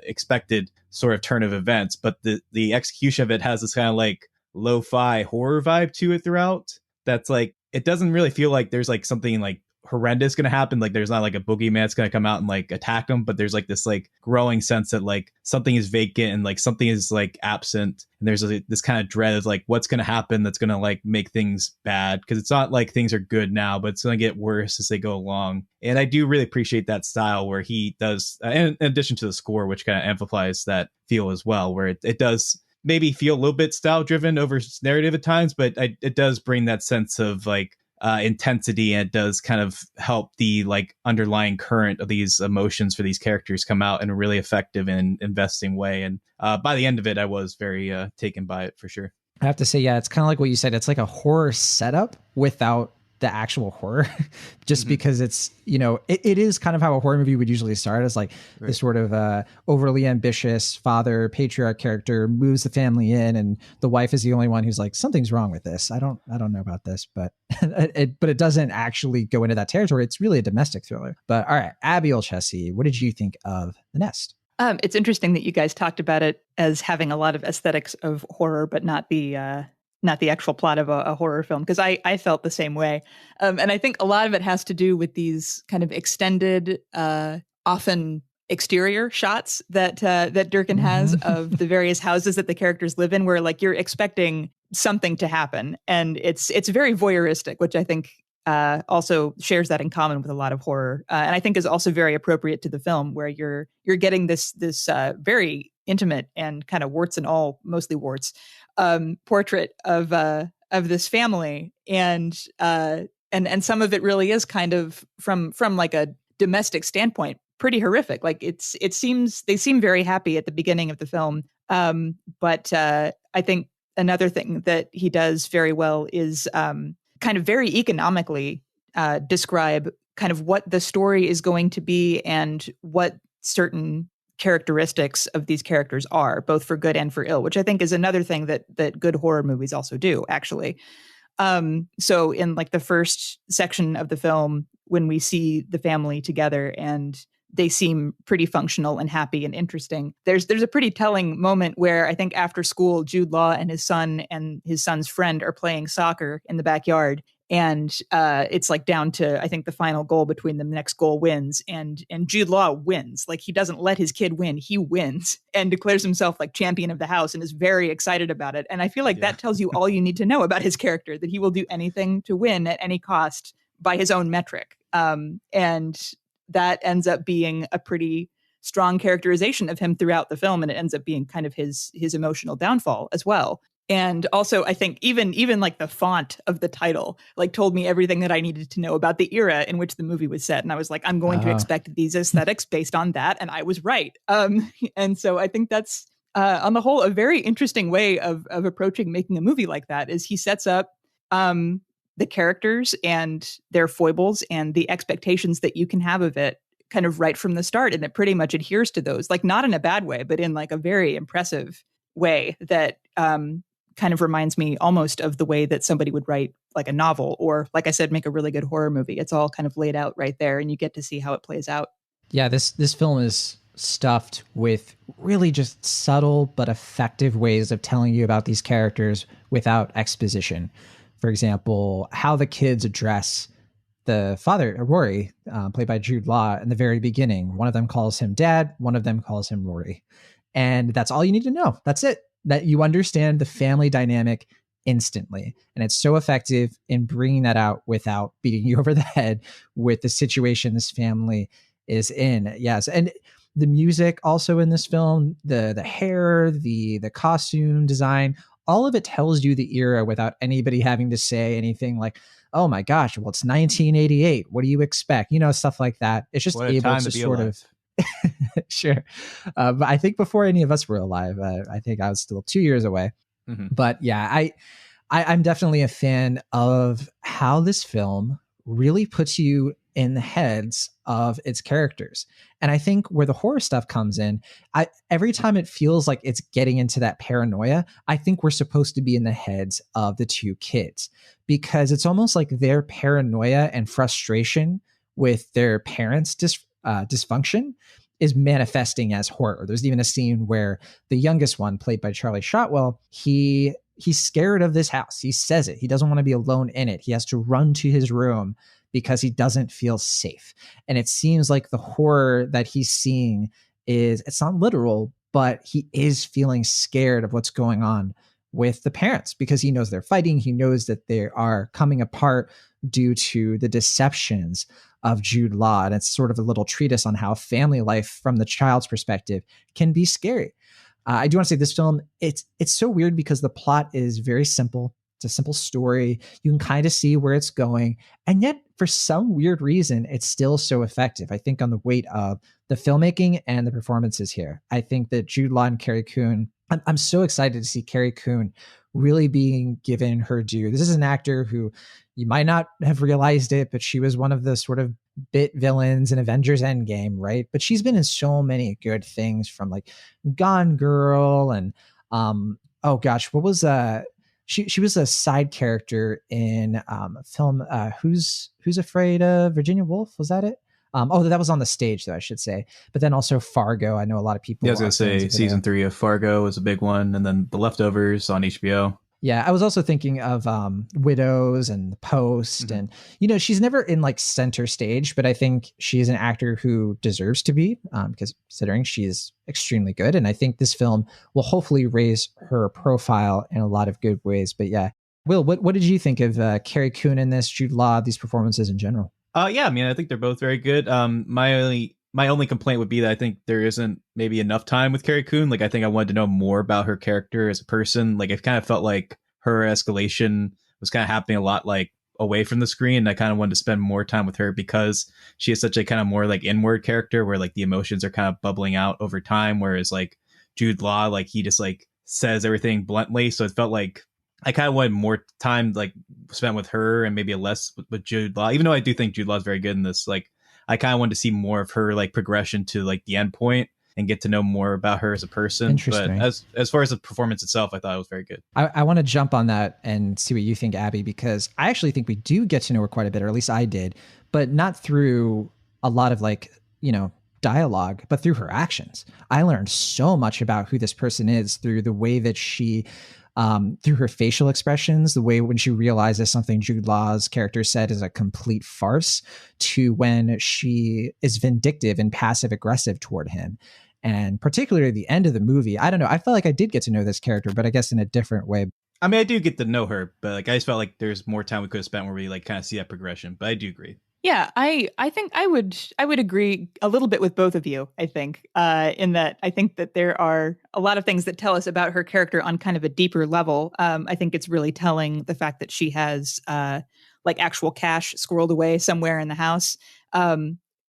expected sort of turn of events. But the execution of it has this kind of like lo-fi horror vibe to it throughout. That's like, it doesn't really feel like there's like something like horrendous going to happen. Like there's not like a boogeyman that's going to come out and like attack them, but there's like this like growing sense that like something is vacant and like something is like absent. And there's this kind of dread of like what's going to happen that's going to like make things bad. Because it's not like things are good now, but it's going to get worse as they go along. And I do really appreciate that style where he does, in addition to the score, which kind of amplifies that feel as well, where it does maybe feel a little bit style driven over narrative at times, but it does bring that sense of like intensity, and it does kind of help the like underlying current of these emotions for these characters come out in a really effective and investing way. And by the end of it, I was very taken by it for sure. I have to say, yeah, it's kind of like what you said. It's like a horror setup without the actual horror, just because it's, it is kind of how a horror movie would usually start, as like this sort of overly ambitious father patriarch character moves the family in, and the wife is the only one who's like, something's wrong with this. I don't know about this, but it doesn't actually go into that territory. It's really a domestic thriller. But all right, Abiel Chessie, what did you think of The Nest? It's interesting that you guys talked about it as having a lot of aesthetics of horror, but not the actual plot of a horror film, because I felt the same way. And I think a lot of it has to do with these kind of extended, often exterior shots that Durkin has of the various houses that the characters live in, where like you're expecting something to happen. And it's very voyeuristic, which I think also shares that in common with a lot of horror. And I think is also very appropriate to the film, where you're getting this very intimate and kind of warts and all, mostly warts, portrait of this family, and some of it really is kind of from like a domestic standpoint pretty horrific. Like they seem very happy at the beginning of the film, but I think another thing that he does very well is kind of very economically describe kind of what the story is going to be and what certain characteristics of these characters are, both for good and for ill, which I think is another thing that good horror movies also do, actually. So in like the first section of the film, when we see the family together and they seem pretty functional and happy and interesting, there's a pretty telling moment where I think after school, Jude Law and his son's friend are playing soccer in the backyard. And it's like down to, I think, the final goal between them. The next goal wins, and Jude Law wins. Like, he doesn't let his kid win. He wins and declares himself like champion of the house and is very excited about it. And I feel like that tells you all you need to know about his character, that he will do anything to win at any cost by his own metric. And that ends up being a pretty strong characterization of him throughout the film. And it ends up being kind of his emotional downfall as well. And also, I think even like the font of the title, like, told me everything that I needed to know about the era in which the movie was set. And I was like, I'm going to expect these aesthetics based on that. And I was right. And so I think that's, on the whole, a very interesting way of approaching making a movie like that, is he sets up the characters and their foibles and the expectations that you can have of it kind of right from the start. And it pretty much adheres to those, like, not in a bad way, but in like a very impressive way that kind of reminds me almost of the way that somebody would write like a novel, or, like I said, make a really good horror movie. It's all kind of laid out right there, and you get to see how it plays out. Yeah, this film is stuffed with really just subtle but effective ways of telling you about these characters without exposition. For example, how the kids address the father, Rory, played by Jude Law, in the very beginning. One of them calls him Dad, one of them calls him Rory. And that's all you need to know. That's it. That you understand the family dynamic instantly. And it's so effective in bringing that out without beating you over the head with the situation this family is in. Yes. And the music also in this film, the hair, the costume design, all of it tells you the era without anybody having to say anything like, oh my gosh, well, it's 1988. What do you expect? Stuff like that. It's just able to sort of... Sure. But I think before any of us were alive, I think I was still 2 years away. But yeah, I'm definitely a fan of how this film really puts you in the heads of its characters. And I think where the horror stuff comes in, every time it feels like it's getting into that paranoia, I think we're supposed to be in the heads of the two kids, because it's almost like their paranoia and frustration with their parents' dysfunction is manifesting as horror. There's even a scene where the youngest one, played by Charlie Shotwell, he's scared of this house. He says it. He doesn't want to be alone in it. He has to run to his room because he doesn't feel safe. And it seems like the horror that he's seeing it's not literal, but he is feeling scared of what's going on with the parents, because he knows they're fighting. He knows that they are coming apart due to the deceptions of Jude Law. And it's sort of a little treatise on how family life from the child's perspective can be scary. I do want to say this film, it's so weird because the plot is very simple. It's a simple story. You can kind of see where it's going. And yet, for some weird reason, it's still so effective. I think on the weight of the filmmaking and the performances here. I think that Jude Law and Carrie Coon, I'm so excited to see Carrie Coon really being given her due. This is an actor who you might not have realized it, but she was one of the sort of bit villains in Avengers Endgame, right? But she's been in so many good things, from like Gone Girl and oh gosh, what was she was a side character in a film Who's Afraid of Virginia Woolf, was that it? That was on the stage though, I should say. But then also Fargo. I know a lot of people. Yeah, I was gonna say season 3 of Fargo was a big one, and then The Leftovers on HBO. Yeah, I was also thinking of Widows and The Post, and she's never in like center stage, but I think she is an actor who deserves to be, because considering she is extremely good, and I think this film will hopefully raise her profile in a lot of good ways. But yeah, Will, what did you think of Carrie Coon in this, Jude Law, these performances in general? Yeah, I mean, I think they're both very good. My only complaint would be that I think there isn't maybe enough time with Carrie Coon. Like, I think I wanted to know more about her character as a person. Like, it kind of felt like her escalation was kind of happening a lot like away from the screen. And I kind of wanted to spend more time with her because she is such a kind of more like inward character where like the emotions are kind of bubbling out over time. Whereas like Jude Law, like he just like says everything bluntly. So it felt like I kind of wanted more time like spent with her and maybe a less with Jude Law, even though I do think Jude Law is very good in this. Like, I kind of wanted to see more of her like progression to like the end point and get to know more about her as a person. But as far as the performance itself, I thought it was very good. I want to jump on that and see what you think, Abby, because I actually think we do get to know her quite a bit, or at least I did, but not through a lot of like, dialogue, but through her actions. I learned so much about who this person is through the way that she through her facial expressions, the way when she realizes something Jude Law's character said is a complete farce, to when she is vindictive and passive aggressive toward him. And particularly at the end of the movie, I don't know, I felt like I did get to know this character, but I guess in a different way. I mean, I do get to know her, but like I just felt like there's more time we could have spent where we like kind of see that progression. But I do agree. Yeah, I think I would agree a little bit with both of you, I think, in that I think that there are a lot of things that tell us about her character on kind of a deeper level. I think it's really telling the fact that she has like actual cash squirreled away somewhere in the house,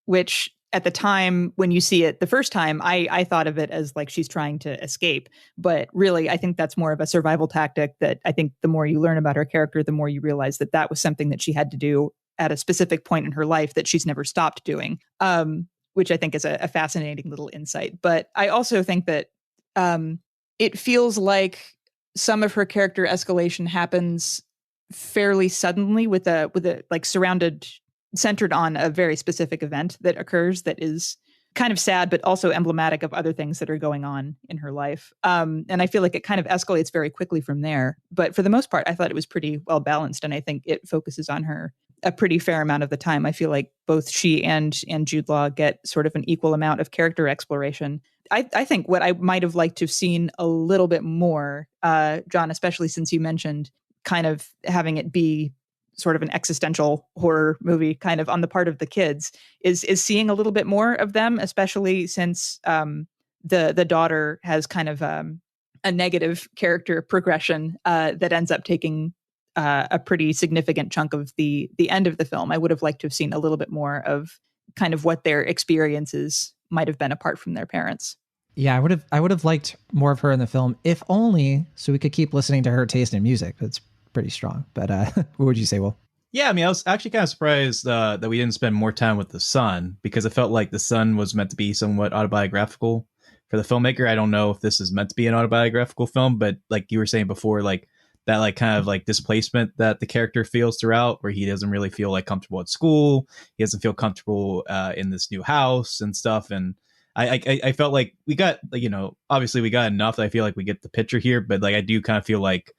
which at the time when you see it the first time, I thought of it as like she's trying to escape. But really, I think that's more of a survival tactic that I think the more you learn about her character, the more you realize that that was something that she had to do at a specific point in her life that she's never stopped doing, which I think is a fascinating little insight. But I also think that it feels like some of her character escalation happens fairly suddenly with a like centered on a very specific event that occurs that is kind of sad, but also emblematic of other things that are going on in her life. And I feel like it kind of escalates very quickly from there. But for the most part, I thought it was pretty well balanced. And I think it focuses on her a pretty fair amount of the time. I feel like both she and Jude Law get sort of an equal amount of character exploration. I think what I might have liked to have seen a little bit more, John, especially since you mentioned kind of having it be sort of an existential horror movie kind of on the part of the kids, is seeing a little bit more of them, especially since the daughter has kind of a negative character progression that ends up taking a pretty significant chunk of the end of the film. I would have liked to have seen a little bit more of kind of what their experiences might have been apart from their parents. Yeah, I would have liked more of her in the film, if only so we could keep listening to her taste in music. It's pretty strong. But what would you say, Will? Yeah, I mean, I was actually kind of surprised that we didn't spend more time with the son, because it felt like the son was meant to be somewhat autobiographical for the filmmaker. I don't know if this is meant to be an autobiographical film, but like you were saying before, like that like kind of like displacement that the character feels throughout, where he doesn't really feel like comfortable at school, he doesn't feel comfortable in this new house and stuff. And I felt like we got, you know, obviously we got enough that I feel like we get the picture here, but like I do kind of feel like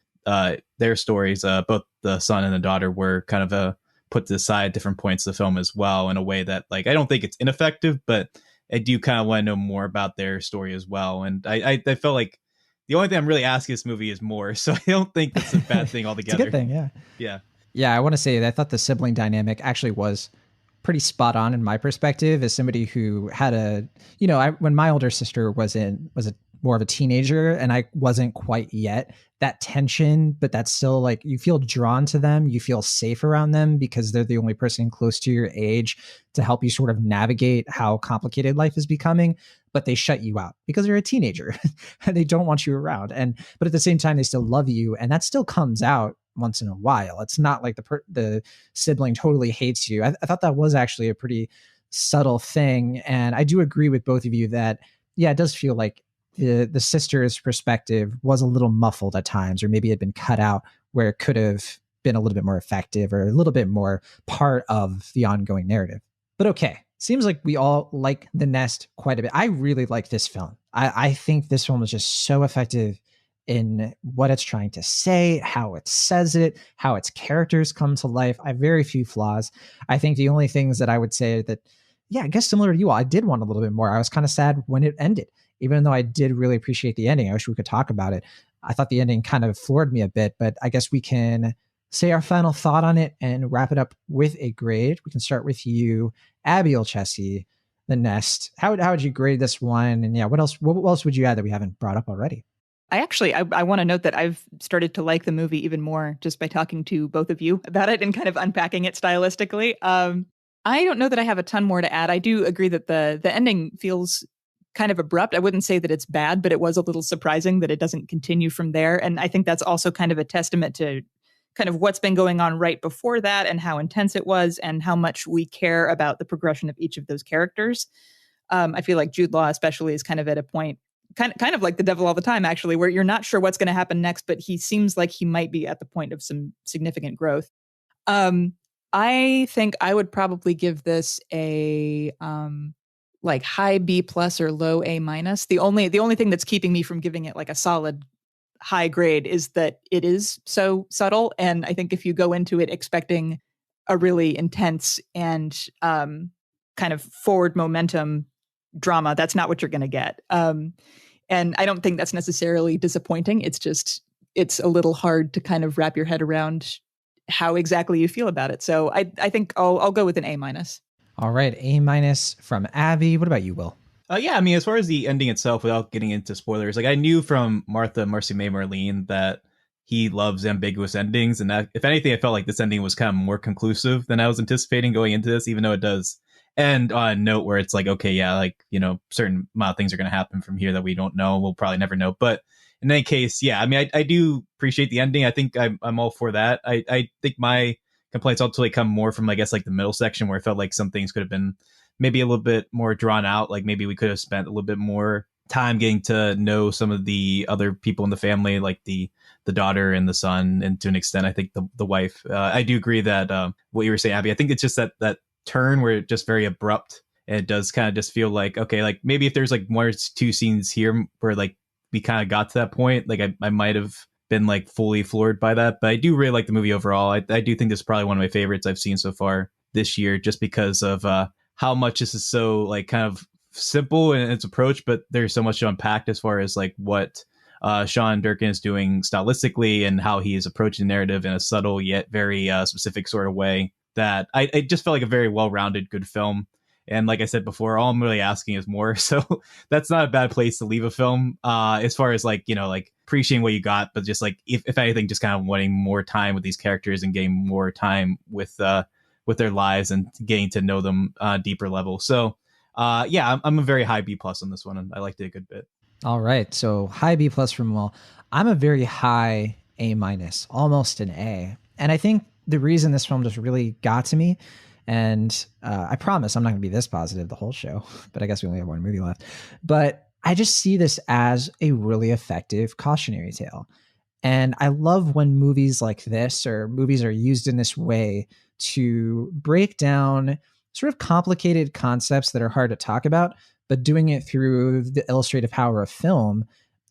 their stories, both the son and the daughter, were kind of put to the side at different points of the film as well, in a way that like I don't think it's ineffective, but I do kind of want to know more about their story as well. And I felt like the only thing I'm really asking this movie is more, so I don't think that's a bad thing altogether. It's a good thing, Yeah. Yeah, I want to say that I thought the sibling dynamic actually was pretty spot on in my perspective, as somebody who had when my older sister was more of a teenager and I wasn't quite yet, that tension, but that's still like, you feel drawn to them, you feel safe around them because they're the only person close to your age to help you sort of navigate how complicated life is becoming, but they shut you out because you're a teenager and they don't want you around. But at the same time, they still love you. And that still comes out once in a while. It's not like the sibling totally hates you. I thought that was actually a pretty subtle thing. And I do agree with both of you that, yeah, it does feel like the sister's perspective was a little muffled at times, or maybe it had been cut out where it could have been a little bit more effective or a little bit more part of the ongoing narrative. But okay, seems like we all like The Nest quite a bit. I really like this film. I think this film is just so effective in what it's trying to say, how it says it, how its characters come to life. I have very few flaws. I think the only things that I would say that, yeah, I guess similar to you all, I did want a little bit more. I was kind of sad when it ended, even though I did really appreciate the ending. I wish we could talk about it. I thought the ending kind of floored me a bit, but I guess we can say our final thought on it and wrap it up with a grade. We can start with you, Abiel Chessie, The Nest. How would you grade this one? And yeah, what else would you add that we haven't brought up already? I want to note that I've started to like the movie even more just by talking to both of you about it and kind of unpacking it stylistically. I don't know that I have a ton more to add. I do agree that the ending feels kind of abrupt. I wouldn't say that it's bad, but it was a little surprising that it doesn't continue from there. And I think that's also kind of a testament to kind of what's been going on right before that and how intense it was and how much we care about the progression of each of those characters. I feel like Jude Law especially is kind of at a point, kind of like The Devil All the Time, actually, where you're not sure what's going to happen next, but he seems like he might be at the point of some significant growth. I think I would probably give this a like high B plus or low A minus. The only thing that's keeping me from giving it like a solid high grade is that it is so subtle. And I think if you go into it expecting a really intense and kind of forward momentum drama, that's not what you're going to get. And I don't think that's necessarily disappointing. It's just, it's a little hard to kind of wrap your head around how exactly you feel about it. So I think I'll go with an A minus. All right, A minus from Abby. What about you, Will? Yeah, I mean, as far as the ending itself, without getting into spoilers, like I knew from Marcy May Marlene that he loves ambiguous endings, and that, if anything, I felt like this ending was kind of more conclusive than I was anticipating going into this, even though it does end on a note where it's like, okay, yeah, like, you know, certain amount of things are going to happen from here that we don't know. We'll probably never know. But in any case, yeah, I mean, I do appreciate the ending. I think I'm all for that. I think my complaints ultimately come more from, I guess, like the middle section, where I felt like some things could have been maybe a little bit more drawn out. Like maybe we could have spent a little bit more time getting to know some of the other people in the family, like the daughter and the son, and to an extent, I think the wife. I do agree that what you were saying, Abby, I think it's just that turn where it's just very abrupt, and it does kind of just feel like, okay, like maybe if there's like one or two scenes here where like we kind of got to that point, like I might have been like fully floored by that. But I do really like the movie overall. I do think this is probably one of my favorites I've seen so far this year, just because of how much this is so like kind of simple in its approach, but there's so much to unpack as far as like what Sean Durkin is doing stylistically and how he is approaching the narrative in a subtle yet very specific sort of way, that I just felt like a very well-rounded, good film. And like I said before, all I'm really asking is more. So that's not a bad place to leave a film as far as like, you know, like appreciating what you got, but just like, if anything, just kind of wanting more time with these characters and getting more time with their lives and getting to know them on a deeper level. So Yeah, I'm a very high B+ on this one, and I liked it a good bit. All right. So high B+ from Will. I'm a very high A-, almost an A. And I think the reason this film just really got to me, and I promise I'm not going to be this positive the whole show, but I guess we only have one movie left. But I just see this as a really effective cautionary tale. And I love when movies like this or movies are used in this way to break down sort of complicated concepts that are hard to talk about, but doing it through the illustrative power of film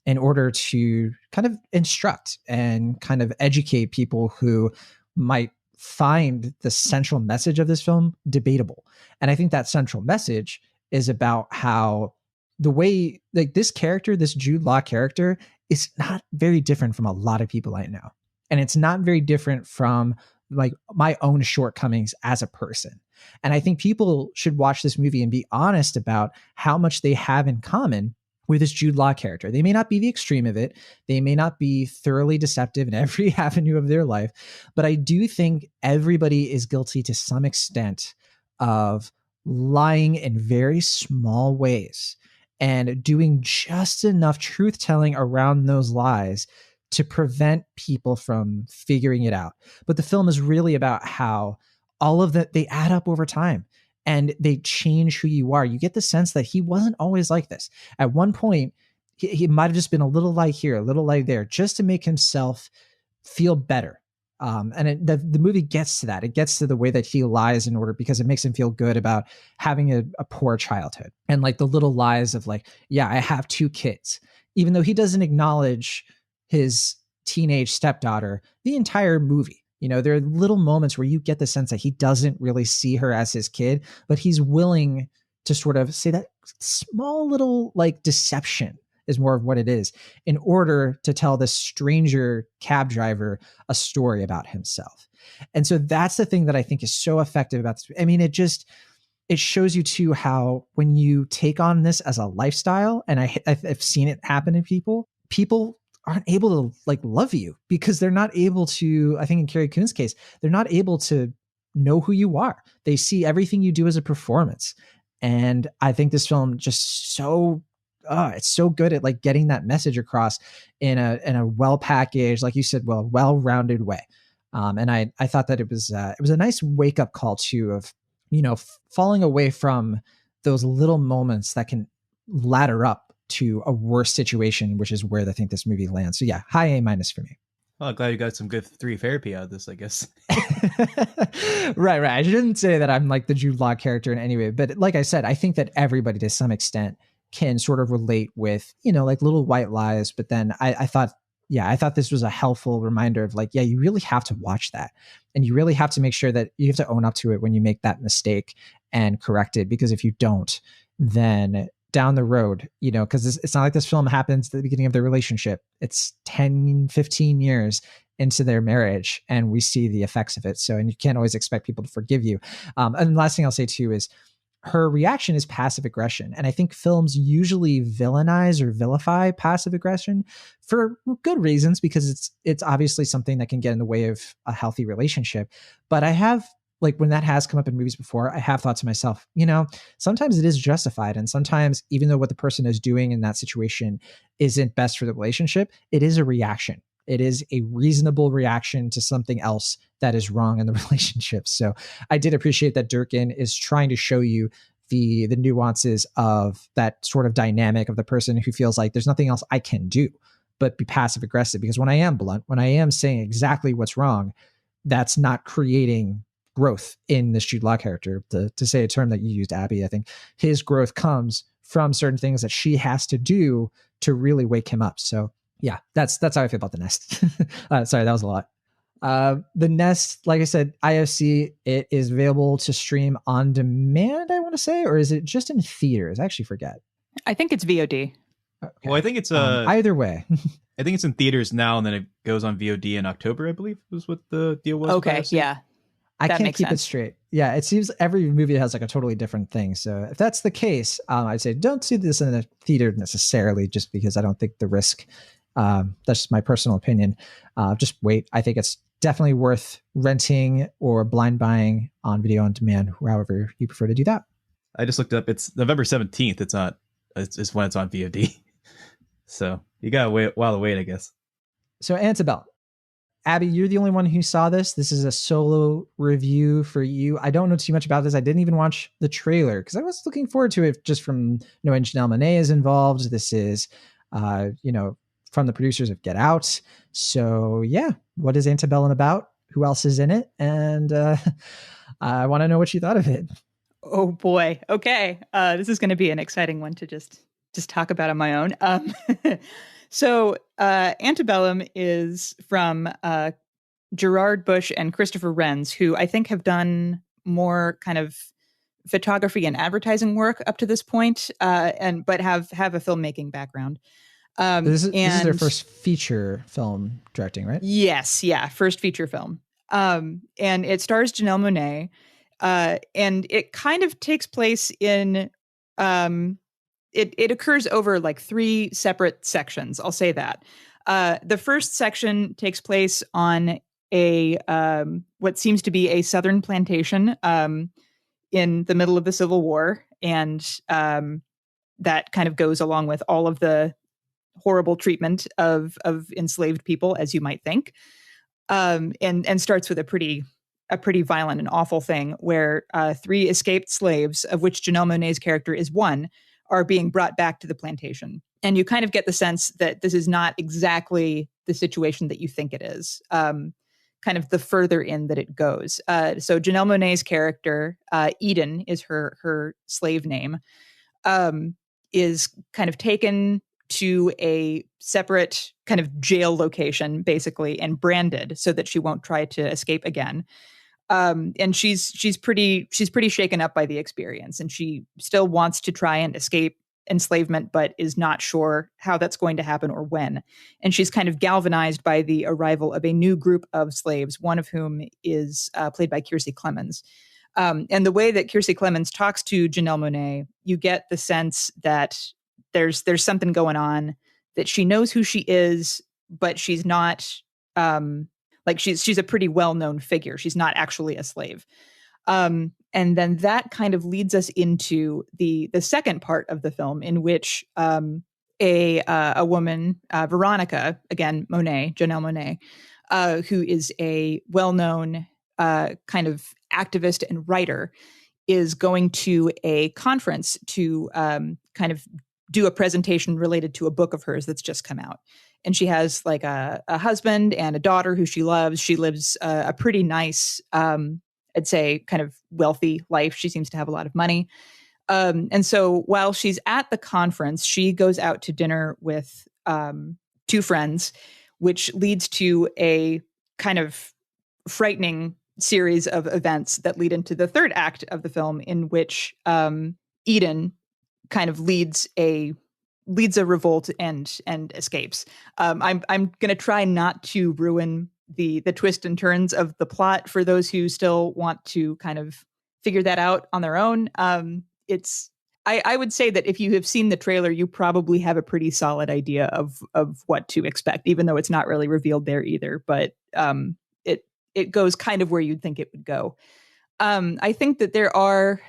in order to kind of instruct and kind of educate people who might find the central message of this film debatable. And I think that central message is about how the way, like, this character, this Jude Law character, is not very different from a lot of people I know. And it's not very different from like my own shortcomings as a person. And I think people should watch this movie and be honest about how much they have in common with this Jude Law character. They may not be the extreme of it. They may not be thoroughly deceptive in every avenue of their life, but I do think everybody is guilty to some extent of lying in very small ways and doing just enough truth telling around those lies to prevent people from figuring it out. But the film is really about how all of that, they add up over time and they change who you are. You get the sense that he wasn't always like this. At one point, he might have just been a little light here, a little light there, just to make himself feel better. The movie gets to that. It gets to the way that he lies in order because it makes him feel good about having a poor childhood. And like the little lies of like, yeah, I have 2 kids, even though he doesn't acknowledge his teenage stepdaughter the entire movie. You know, there are little moments where you get the sense that he doesn't really see her as his kid, but he's willing to sort of say that small little like deception is more of what it is in order to tell this stranger cab driver a story about himself. And so that's the thing that I think is so effective about this. I mean, it shows you too how when you take on this as a lifestyle, and I've seen it happen in people aren't able to like love you because they're not able to, I think in Carrie Coon's case, they're not able to know who you are. They see everything you do as a performance. And I think this film just it's so good at like getting that message across in a well-packaged, like you said, well-rounded way. And I thought that it was a nice wake up call too of, you know, falling away from those little moments that can ladder up to a worse situation, which is where I think this movie lands. So yeah, high A- for me. Well, I'm glad you got some good 3 therapy out of this, I guess. Right. I shouldn't say that I'm like the Jude Law character in any way, but like I said, I think that everybody to some extent can sort of relate with, you know, like little white lies. But then I thought this was a helpful reminder of like, yeah, you really have to watch that. And you really have to make sure that you have to own up to it when you make that mistake and correct it. Because if you don't, then down the road, you know, because it's not like this film happens at the beginning of their relationship. It's 10, 15 years into their marriage and we see the effects of it. So, and you can't always expect people to forgive you. And the last thing I'll say too is her reaction is passive aggression. And I think films usually villainize or vilify passive aggression for good reasons, because it's obviously something that can get in the way of a healthy relationship. But I have, like, when that has come up in movies before, I have thought to myself, you know, sometimes it is justified. And sometimes, even though what the person is doing in that situation isn't best for the relationship, it is a reaction. It is a reasonable reaction to something else that is wrong in the relationship. So I did appreciate that Durkin is trying to show you the nuances of that sort of dynamic of the person who feels like there's nothing else I can do but be passive aggressive. Because when I am blunt, when I am saying exactly what's wrong, that's not creating growth in this Jude Law character. To say a term that you used, Abby, I think his growth comes from certain things that she has to do to really wake him up. So yeah, that's how I feel about The Nest. Sorry, that was a lot. The Nest, like I said, IFC, it is available to stream on demand, I want to say, or is it just in theaters? I actually forget. I think it's VOD. Okay. Well, I think it's either way. I think it's in theaters now, and then it goes on VOD in October, I believe was what the deal was. Okay, yeah. I can't keep it straight. Yeah, it seems every movie has like a totally different thing. So if that's the case, I'd say don't see this in a theater necessarily, just because I don't think the risk. That's just my personal opinion. Just wait. I think it's definitely worth renting or blind buying on video on demand, however you prefer to do that. I just looked up. It's November 17th. It's not. It's when it's on VOD. So you got to wait a while to wait, I guess. So Antebellum. Abby, you're the only one who saw this. This is a solo review for you. I don't know too much about this. I didn't even watch the trailer because I was looking forward to it just from knowing Janelle Monáe is involved. This is, from the producers of Get Out. So yeah, what is Antebellum about? Who else is in it? And I want to know what you thought of it. Oh boy. Okay. This is going to be an exciting one to just talk about on my own. So Antebellum is from Gerard Bush and Christopher Renz, who I think have done more kind of photography and advertising work up to this point, but have a filmmaking background. This is their first feature film directing, right? Yes, yeah, first feature film. And it stars Janelle Monáe, and it kind of takes place in it occurs over like 3 separate sections. I'll say that. The first section takes place on a what seems to be a southern plantation in the middle of the Civil War, and that kind of goes along with all of the horrible treatment of enslaved people, as you might think, and starts with a pretty violent and awful thing where 3 escaped slaves, of which Janelle Monáe's character is one, are being brought back to the plantation. And you kind of get the sense that this is not exactly the situation that you think it is, kind of the further in that it goes. So Janelle Monáe's character, Eden is her slave name, is kind of taken to a separate kind of jail location, basically, and branded so that she won't try to escape again. And she's pretty shaken up by the experience, and she still wants to try and escape enslavement, but is not sure how that's going to happen or when. And she's kind of galvanized by the arrival of a new group of slaves, one of whom is played by Kiersey Clemons. And the way that Kiersey Clemons talks to Janelle Monáe, you get the sense that there's something going on, that she knows who she is, but she's not like she's a pretty well-known figure. She's not actually a slave. And then that kind of leads us into the second part of the film, in which a woman, Veronica, again, Janelle Monáe, who is a well-known kind of activist and writer, is going to a conference to kind of do a presentation related to a book of hers that's just come out. And she has like a husband and a daughter who she loves. She lives a pretty nice, I'd say, kind of wealthy life. She seems to have a lot of money. And so while she's at the conference, she goes out to dinner with 2 friends, which leads to a kind of frightening series of events that lead into the third act of the film, in which Eden kind of leads a revolt and escapes. I'm going to try not to ruin the twists and turns of the plot for those who still want to kind of figure that out on their own. I would say that if you have seen the trailer, you probably have a pretty solid idea of what to expect, even though it's not really revealed there either. But it goes kind of where you'd think it would go. I think that there are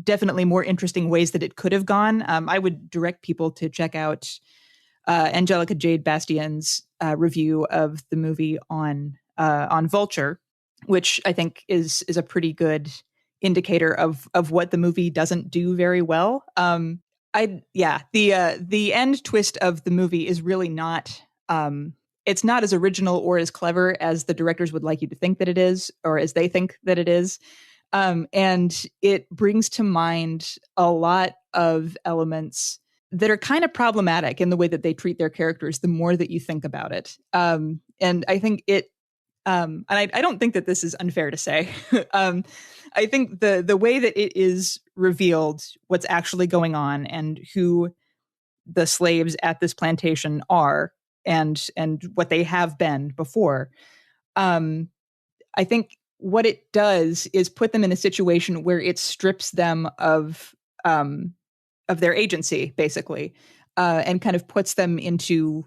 definitely more interesting ways that it could have gone. I would direct people to check out Angelica Jade Bastien's review of the movie on Vulture, which I think is a pretty good indicator of what the movie doesn't do very well. The end twist of the movie is really not. It's not as original or as clever as the directors would like you to think that it is, or as they think that it is. And it brings to mind a lot of elements that are kind of problematic in the way that they treat their characters the more that you think about it. And I think it, and I don't think that this is unfair to say. I think the way that it is revealed what's actually going on and who the slaves at this plantation are and what they have been before, I think what it does is put them in a situation where it strips them of their agency, basically, and kind of puts them into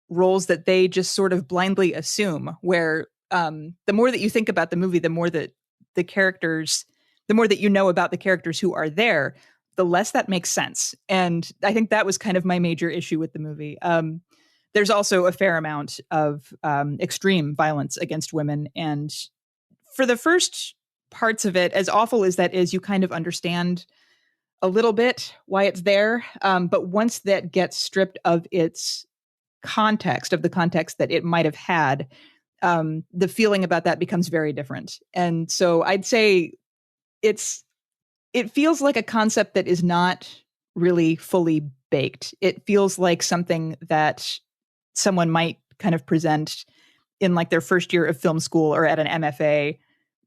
roles that they just sort of blindly assume, where the more that you think about the movie, the more that the characters the more that you know about the characters who are there, the less that makes sense. And I think that was kind of my major issue with the movie. There's also a fair amount of extreme violence against women. And for the first parts of it, as awful as that is, you kind of understand a little bit why it's there. But once that gets stripped of its context, of the context that it might have had, the feeling about that becomes very different. And so I'd say it feels like a concept that is not really fully baked. It feels like something that someone might kind of present in like their first year of film school or at an MFA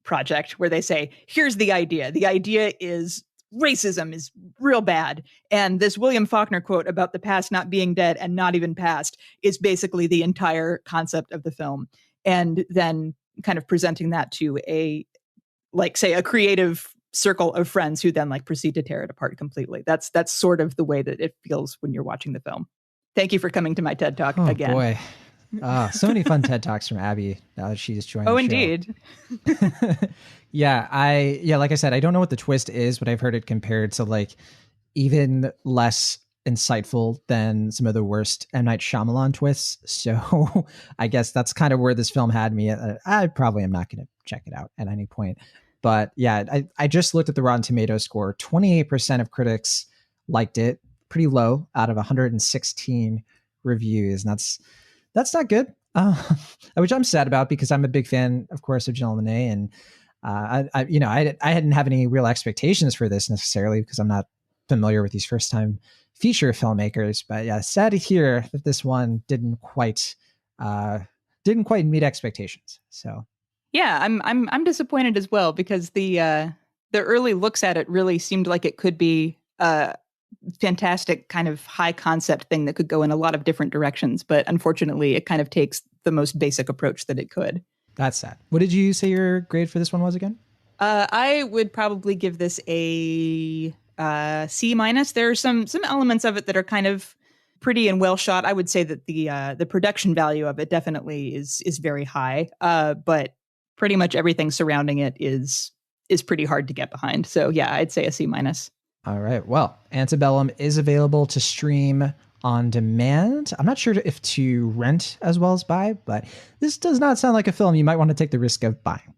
project where they say, here's the idea. The idea is racism is real bad. And this William Faulkner quote about the past not being dead and not even past is basically the entire concept of the film. And then kind of presenting that to a creative circle of friends who then like proceed to tear it apart completely. That's sort of the way that it feels when you're watching the film. Thank you for coming to my TED Talk again. Oh boy. So many fun TED Talks from Abby now that she's joined the show. Indeed. Like I said, I don't know what the twist is, but I've heard it compared to like even less insightful than some of the worst M. Night Shyamalan twists. So I guess that's kind of where this film had me. I probably am not going to check it out at any point. But yeah, I just looked at the Rotten Tomatoes score. 28% of critics liked it, pretty low out of 116 reviews. And that's not good, which I'm sad about because I'm a big fan, of course, of Janelle Monáe. And I didn't have any real expectations for this necessarily because I'm not familiar with these first time feature filmmakers. But yeah, sad to hear that this one didn't quite meet expectations. So. Yeah, I'm disappointed as well because the early looks at it really seemed like it could be a fantastic kind of high concept thing that could go in a lot of different directions. But unfortunately, it kind of takes the most basic approach that it could. That's sad. What did you say your grade for this one was again? I would probably give this a C-. There are some elements of it that are kind of pretty and well shot. I would say that the production value of it definitely is very high. But pretty much everything surrounding it is pretty hard to get behind. So yeah, I'd say a C-. All right. Well, Antebellum is available to stream on demand. I'm not sure if to rent as well as buy, but this does not sound like a film you might want to take the risk of buying.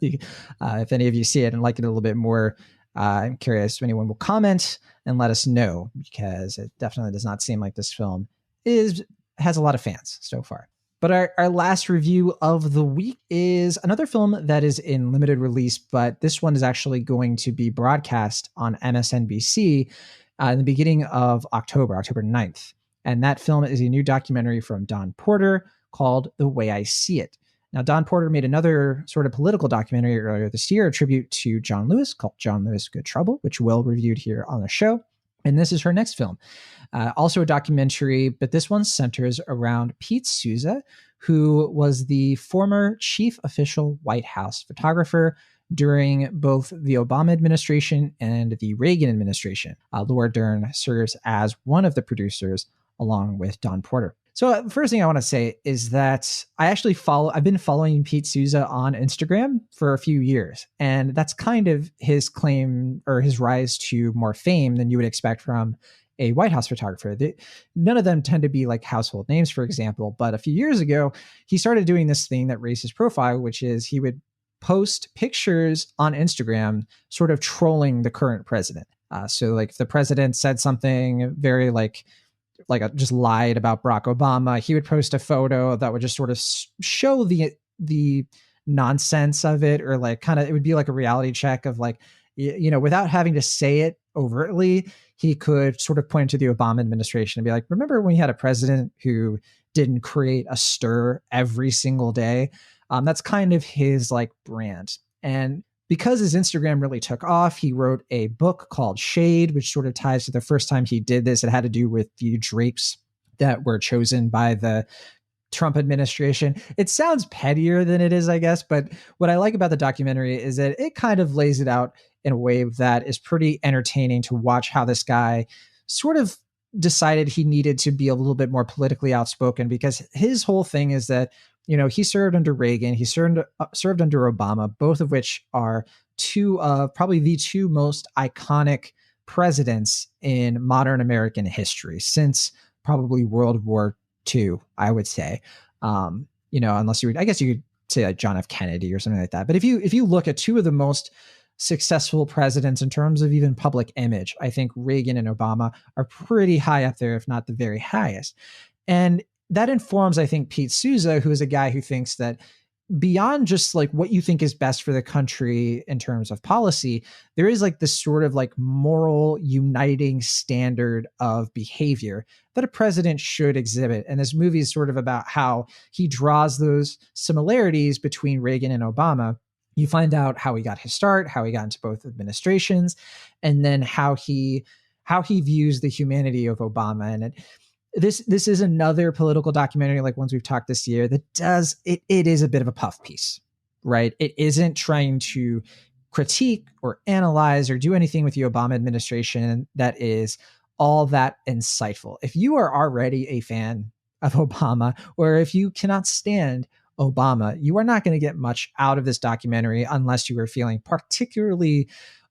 If any of you see it and like it a little bit more, I'm curious if anyone will comment and let us know because it definitely does not seem like this film has a lot of fans so far. But our last review of the week is another film that is in limited release, but this one is actually going to be broadcast on MSNBC in the beginning of October 9th. And that film is a new documentary from Don Porter called The Way I See It. Now, Don Porter made another sort of political documentary earlier this year, a tribute to John Lewis called John Lewis Good Trouble, which Will reviewed here on the show. And this is her next film. Also a documentary, but this one centers around Pete Souza, who was the former chief official White House photographer during both the Obama administration and the Reagan administration. Laura Dern serves as one of the producers along with Don Porter. So the first thing I want to say is that I've been following Pete Souza on Instagram for a few years, and that's kind of his claim or his rise to more fame than you would expect from a White House photographer. None of them tend to be like household names, for example, but a few years ago, he started doing this thing that raised his profile, which is he would post pictures on Instagram sort of trolling the current president. So like if the president said something very just lied about Barack Obama, he would post a photo that would just sort of show the nonsense of it, or like kind of it would be like a reality check of like, without having to say it overtly, he could sort of point to the Obama administration and be like, remember when you had a president who didn't create a stir every single day? That's kind of his like brand. And because his Instagram really took off, he wrote a book called Shade, which sort of ties to the first time he did this. It had to do with the drapes that were chosen by the Trump administration. It sounds pettier than it is, I guess. But what I like about the documentary is that it kind of lays it out in a way that is pretty entertaining to watch how this guy sort of decided he needed to be a little bit more politically outspoken, because his whole thing is that he served under Reagan, he served under Obama, both of which are two of probably the two most iconic presidents in modern American history since probably World War II, I would say. Unless I guess you could say like John F. Kennedy or something like that. But if you look at two of the most successful presidents in terms of even public image, I think Reagan and Obama are pretty high up there, if not the very highest. And that informs, I think, Pete Souza, who is a guy who thinks that beyond just like what you think is best for the country in terms of policy, there is like this sort of like moral uniting standard of behavior that a president should exhibit. And this movie is sort of about how he draws those similarities between Reagan and Obama. You find out how he got his start, how he got into both administrations, and then how he views the humanity of Obama. And this is another political documentary like ones we've talked this year that does it is a bit of a puff piece, right? It isn't trying to critique or analyze or do anything with the Obama administration that is all that insightful. If you are already a fan of Obama, or if you cannot stand Obama, you are not going to get much out of this documentary unless you are feeling particularly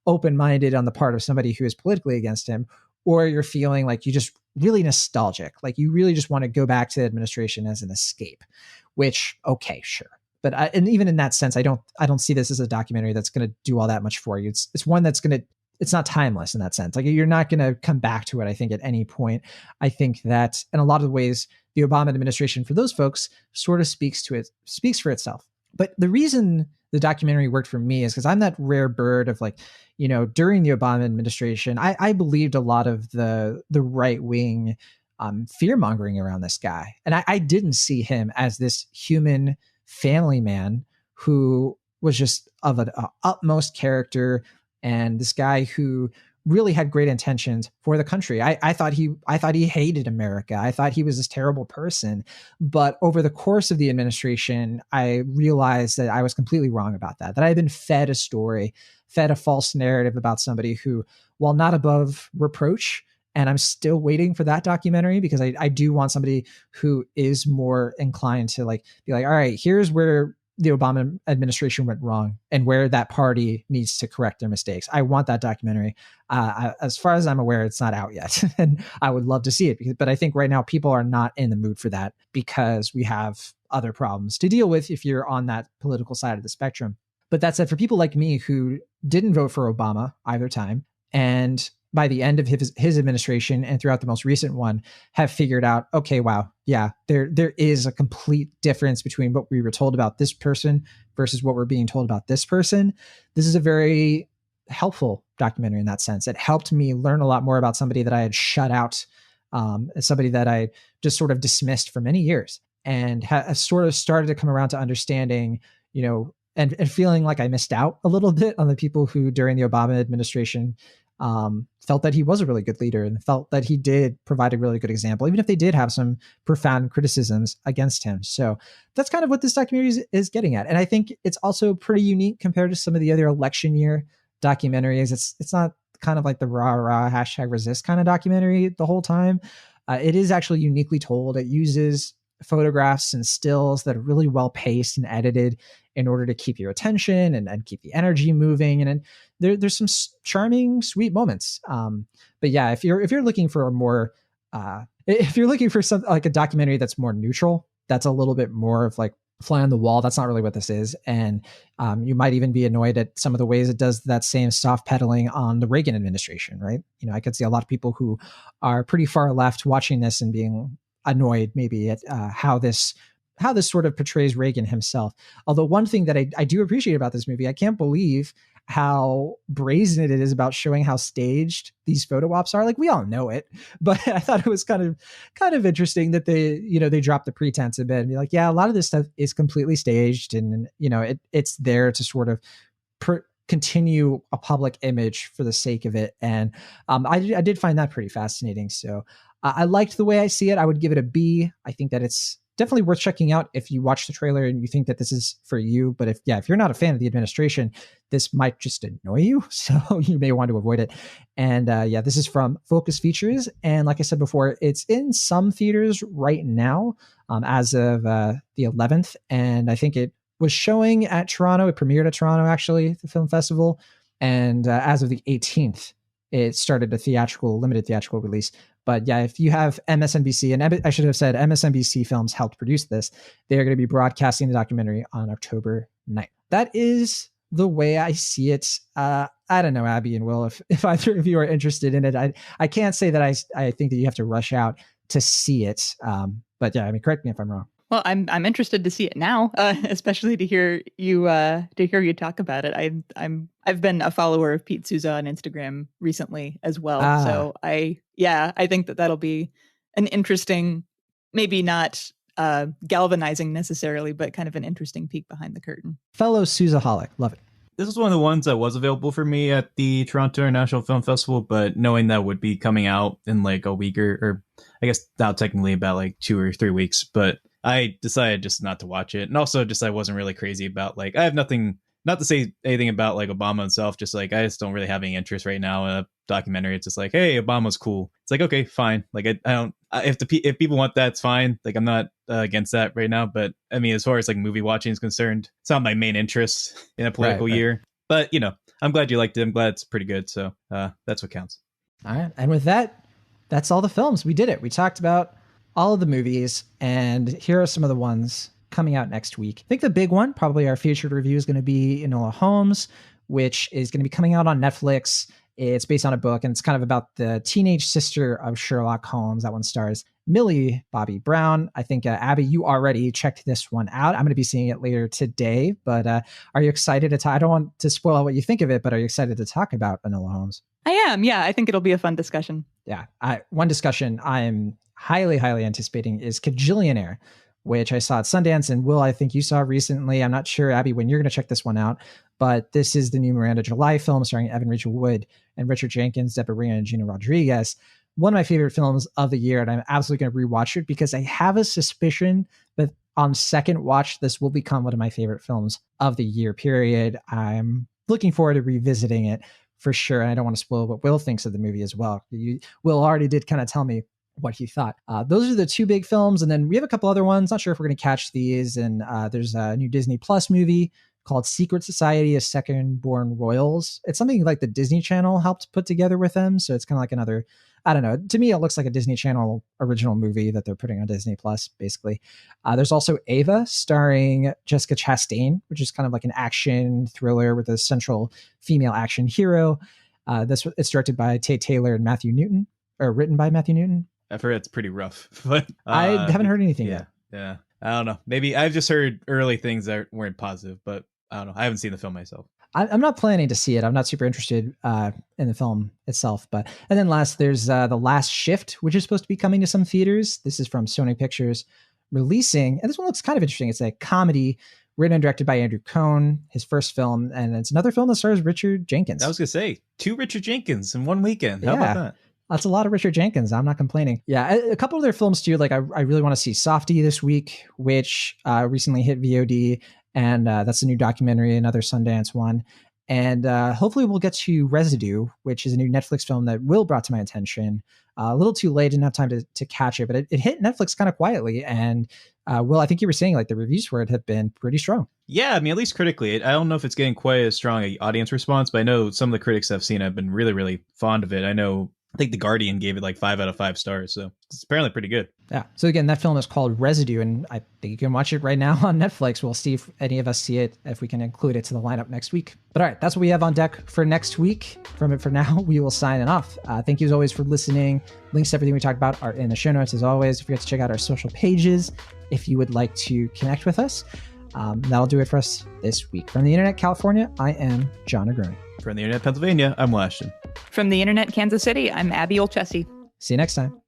open-minded on the part of somebody who is politically against him, or you're feeling like you just really nostalgic, like you really just want to go back to the administration as an escape, which, okay, sure. But and even in that sense, I don't see this as a documentary that's going to do all that much for you. It's one that's it's not timeless in that sense. Like you're not going to come back to it, I think, at any point. I think that in a lot of ways, the Obama administration for those folks sort of speaks for itself. But the reason the documentary worked for me is because I'm that rare bird of like, during the Obama administration, I believed a lot of the right wing fear mongering around this guy. And I didn't see him as this human family man who was just of an utmost character, and this guy who really had great intentions for the country. I thought he hated America. I thought he was this terrible person. But over the course of the administration, I realized that I was completely wrong about that I had been fed a story, fed a false narrative about somebody who, while not above reproach, and I'm still waiting for that documentary because I do want somebody who is more inclined to like be like, all right, here's where the Obama administration went wrong and where that party needs to correct their mistakes. I want that documentary. As far as I'm aware, it's not out yet, and I would love to see it. But I think right now people are not in the mood for that because we have other problems to deal with if you're on that political side of the spectrum. But that said, for people like me who didn't vote for Obama either time, and by the end of his administration and throughout the most recent one, have figured out, okay, wow, yeah, there is a complete difference between what we were told about this person versus what we're being told about this person. This is a very helpful documentary in that sense. It helped me learn a lot more about somebody that I had shut out, somebody that I just sort of dismissed for many years, and have sort of started to come around to understanding, and feeling like I missed out a little bit on the people who during the Obama administration felt that he was a really good leader and felt that he did provide a really good example, even if they did have some profound criticisms against him. So that's kind of what this documentary is getting at. And I think it's also pretty unique compared to some of the other election year documentaries. It's not kind of like the rah #resist kind of documentary the whole time. It is actually uniquely told. It uses photographs and stills that are really well paced and edited in order to keep your attention and keep the energy moving. And there's some charming, sweet moments. But yeah, if you're looking for a more, if you're looking for something like a documentary that's more neutral, that's a little bit more of like fly on the wall. That's not really what this is. And you might even be annoyed at some of the ways it does that same soft pedaling on the Reagan administration, right? I could see a lot of people who are pretty far left watching this and being annoyed maybe at how this sort of portrays Reagan himself. Although one thing that I do appreciate about this movie, I can't believe how brazen it is about showing how staged these photo ops are. Like, we all know it, but I thought it was kind of interesting that they dropped the pretense a bit and be like, yeah, a lot of this stuff is completely staged, and it's there to sort of continue a public image for the sake of it. And I did find that pretty fascinating. So I liked the way I see it. I would give it a B. I think that it's definitely worth checking out if you watch the trailer and you think that this is for you. But if you're not a fan of the administration, this might just annoy you. So you may want to avoid it. And this is from Focus Features. And like I said before, it's in some theaters right now as of the 11th. And I think it was showing at Toronto. It premiered at Toronto, actually, the film festival. And as of the 18th, it started a limited theatrical release. But yeah, if you have MSNBC, and I should have said MSNBC Films helped produce this, they're going to be broadcasting the documentary on October 9th. That is the way I see it. I don't know, Abby and Will, if either of you are interested in it. I can't say that I think that you have to rush out to see it. But yeah, I mean, correct me if I'm wrong. Well, I'm interested to see it now, especially to hear you talk about it. I've been a follower of Pete Souza on Instagram recently as well, so I think that'll be an interesting, maybe not galvanizing necessarily, but kind of an interesting peek behind the curtain. Fellow Souza-holic, love it. This was one of the ones that was available for me at the Toronto International Film Festival, but knowing that would be coming out in like a week or I guess now technically about like 2 or 3 weeks, but I decided just not to watch it. And also just I wasn't really crazy about like, I have nothing, not to say anything about like Obama himself, just like I just don't really have any interest right now in a documentary. It's just like, hey, Obama's cool. It's like, okay, fine. Like I don't, if people want that, it's fine. Like I'm not against that right now. But I mean, as far as like movie watching is concerned, it's not my main interest in a political year. But you know, I'm glad you liked it. I'm glad it's pretty good. So that's what counts. All right. And with that, that's all the films. We did it. We talked about all of the movies, and here are some of the ones coming out next week. I think the big one, probably our featured review, is going to be Enola Holmes, which is going to be coming out on Netflix. It's based on a book, and it's kind of about the teenage sister of Sherlock Holmes. That one stars Millie Bobby Brown. I think, Abby, you already checked this one out. I'm going to be seeing it later today, but are you excited to talk? I don't want to spoil what you think of it, but are you excited to talk about Enola Holmes? I am, yeah. I think it'll be a fun discussion. Yeah. One discussion I'm highly anticipating is Kajillionaire, which I saw at Sundance, and Will, I think you saw recently. I'm not sure, Abby, when you're going to check this one out, but this is the new Miranda July film starring Evan Rachel Wood and Richard Jenkins, Deborah Ring, and Gina Rodriguez. One of my favorite films of the year, and I'm absolutely going to rewatch it because I have a suspicion that on second watch, this will become one of my favorite films of the year, period. I'm looking forward to revisiting it for sure, and I don't want to spoil what Will thinks of the movie as well. Will already did kind of tell me what he thought. Those are the two big films, and then we have a couple other ones. Not sure if we're going to catch these. And there's a new Disney Plus movie called Secret Society of Second Born Royals. It's something like the Disney Channel helped put together with them, so it's kind of like another, I don't know, to me it looks like a Disney Channel original movie that they're putting on Disney Plus, basically. There's also Ava, starring Jessica Chastain, which is kind of like an action thriller with a central female action hero. It's directed by Tate Taylor and Matthew Newton, or written by Matthew Newton. I've heard it's pretty rough, but I haven't heard anything yet. Yeah. I don't know. Maybe I've just heard early things that weren't positive, but I don't know. I haven't seen the film myself. I'm not planning to see it. I'm not super interested in the film itself. And then last, there's The Last Shift, which is supposed to be coming to some theaters. This is from Sony Pictures releasing, and this one looks kind of interesting. It's a comedy written and directed by Andrew Cohn, his first film, and it's another film that stars Richard Jenkins. I was going to say, 2 Richard Jenkins in one weekend. How about that? That's a lot of Richard Jenkins. I'm not complaining. Yeah, a couple of their films too. Like I really want to see Softy this week, which recently hit VOD, and that's a new documentary, another Sundance one. And hopefully we'll get to Residue, which is a new Netflix film that Will brought to my attention. A little too late, didn't have time to catch it, but it hit Netflix kind of quietly. And Will, I think you were saying like the reviews for it have been pretty strong. Yeah, I mean, at least critically. I don't know if it's getting quite as strong an audience response, but I know some of the critics I've seen have been really, really fond of it. I think The Guardian gave it like 5 out of 5 stars, so it's apparently pretty good. Yeah. So again, that film is called Residue, and I think you can watch it right now on Netflix. We'll see if any of us see it, if we can include it to the lineup next week. But all right, that's what we have on deck for next week. From it for now, we will sign it off. Thank you as always for listening. Links to everything we talked about are in the show notes as always. Don't forget to check out our social pages if you would like to connect with us. That'll do it for us this week. From the Internet California, I am John Negroni. From the Internet Pennsylvania, I'm Will Ashton. From the Internet Kansas City, I'm Abby Olchesi. See you next time.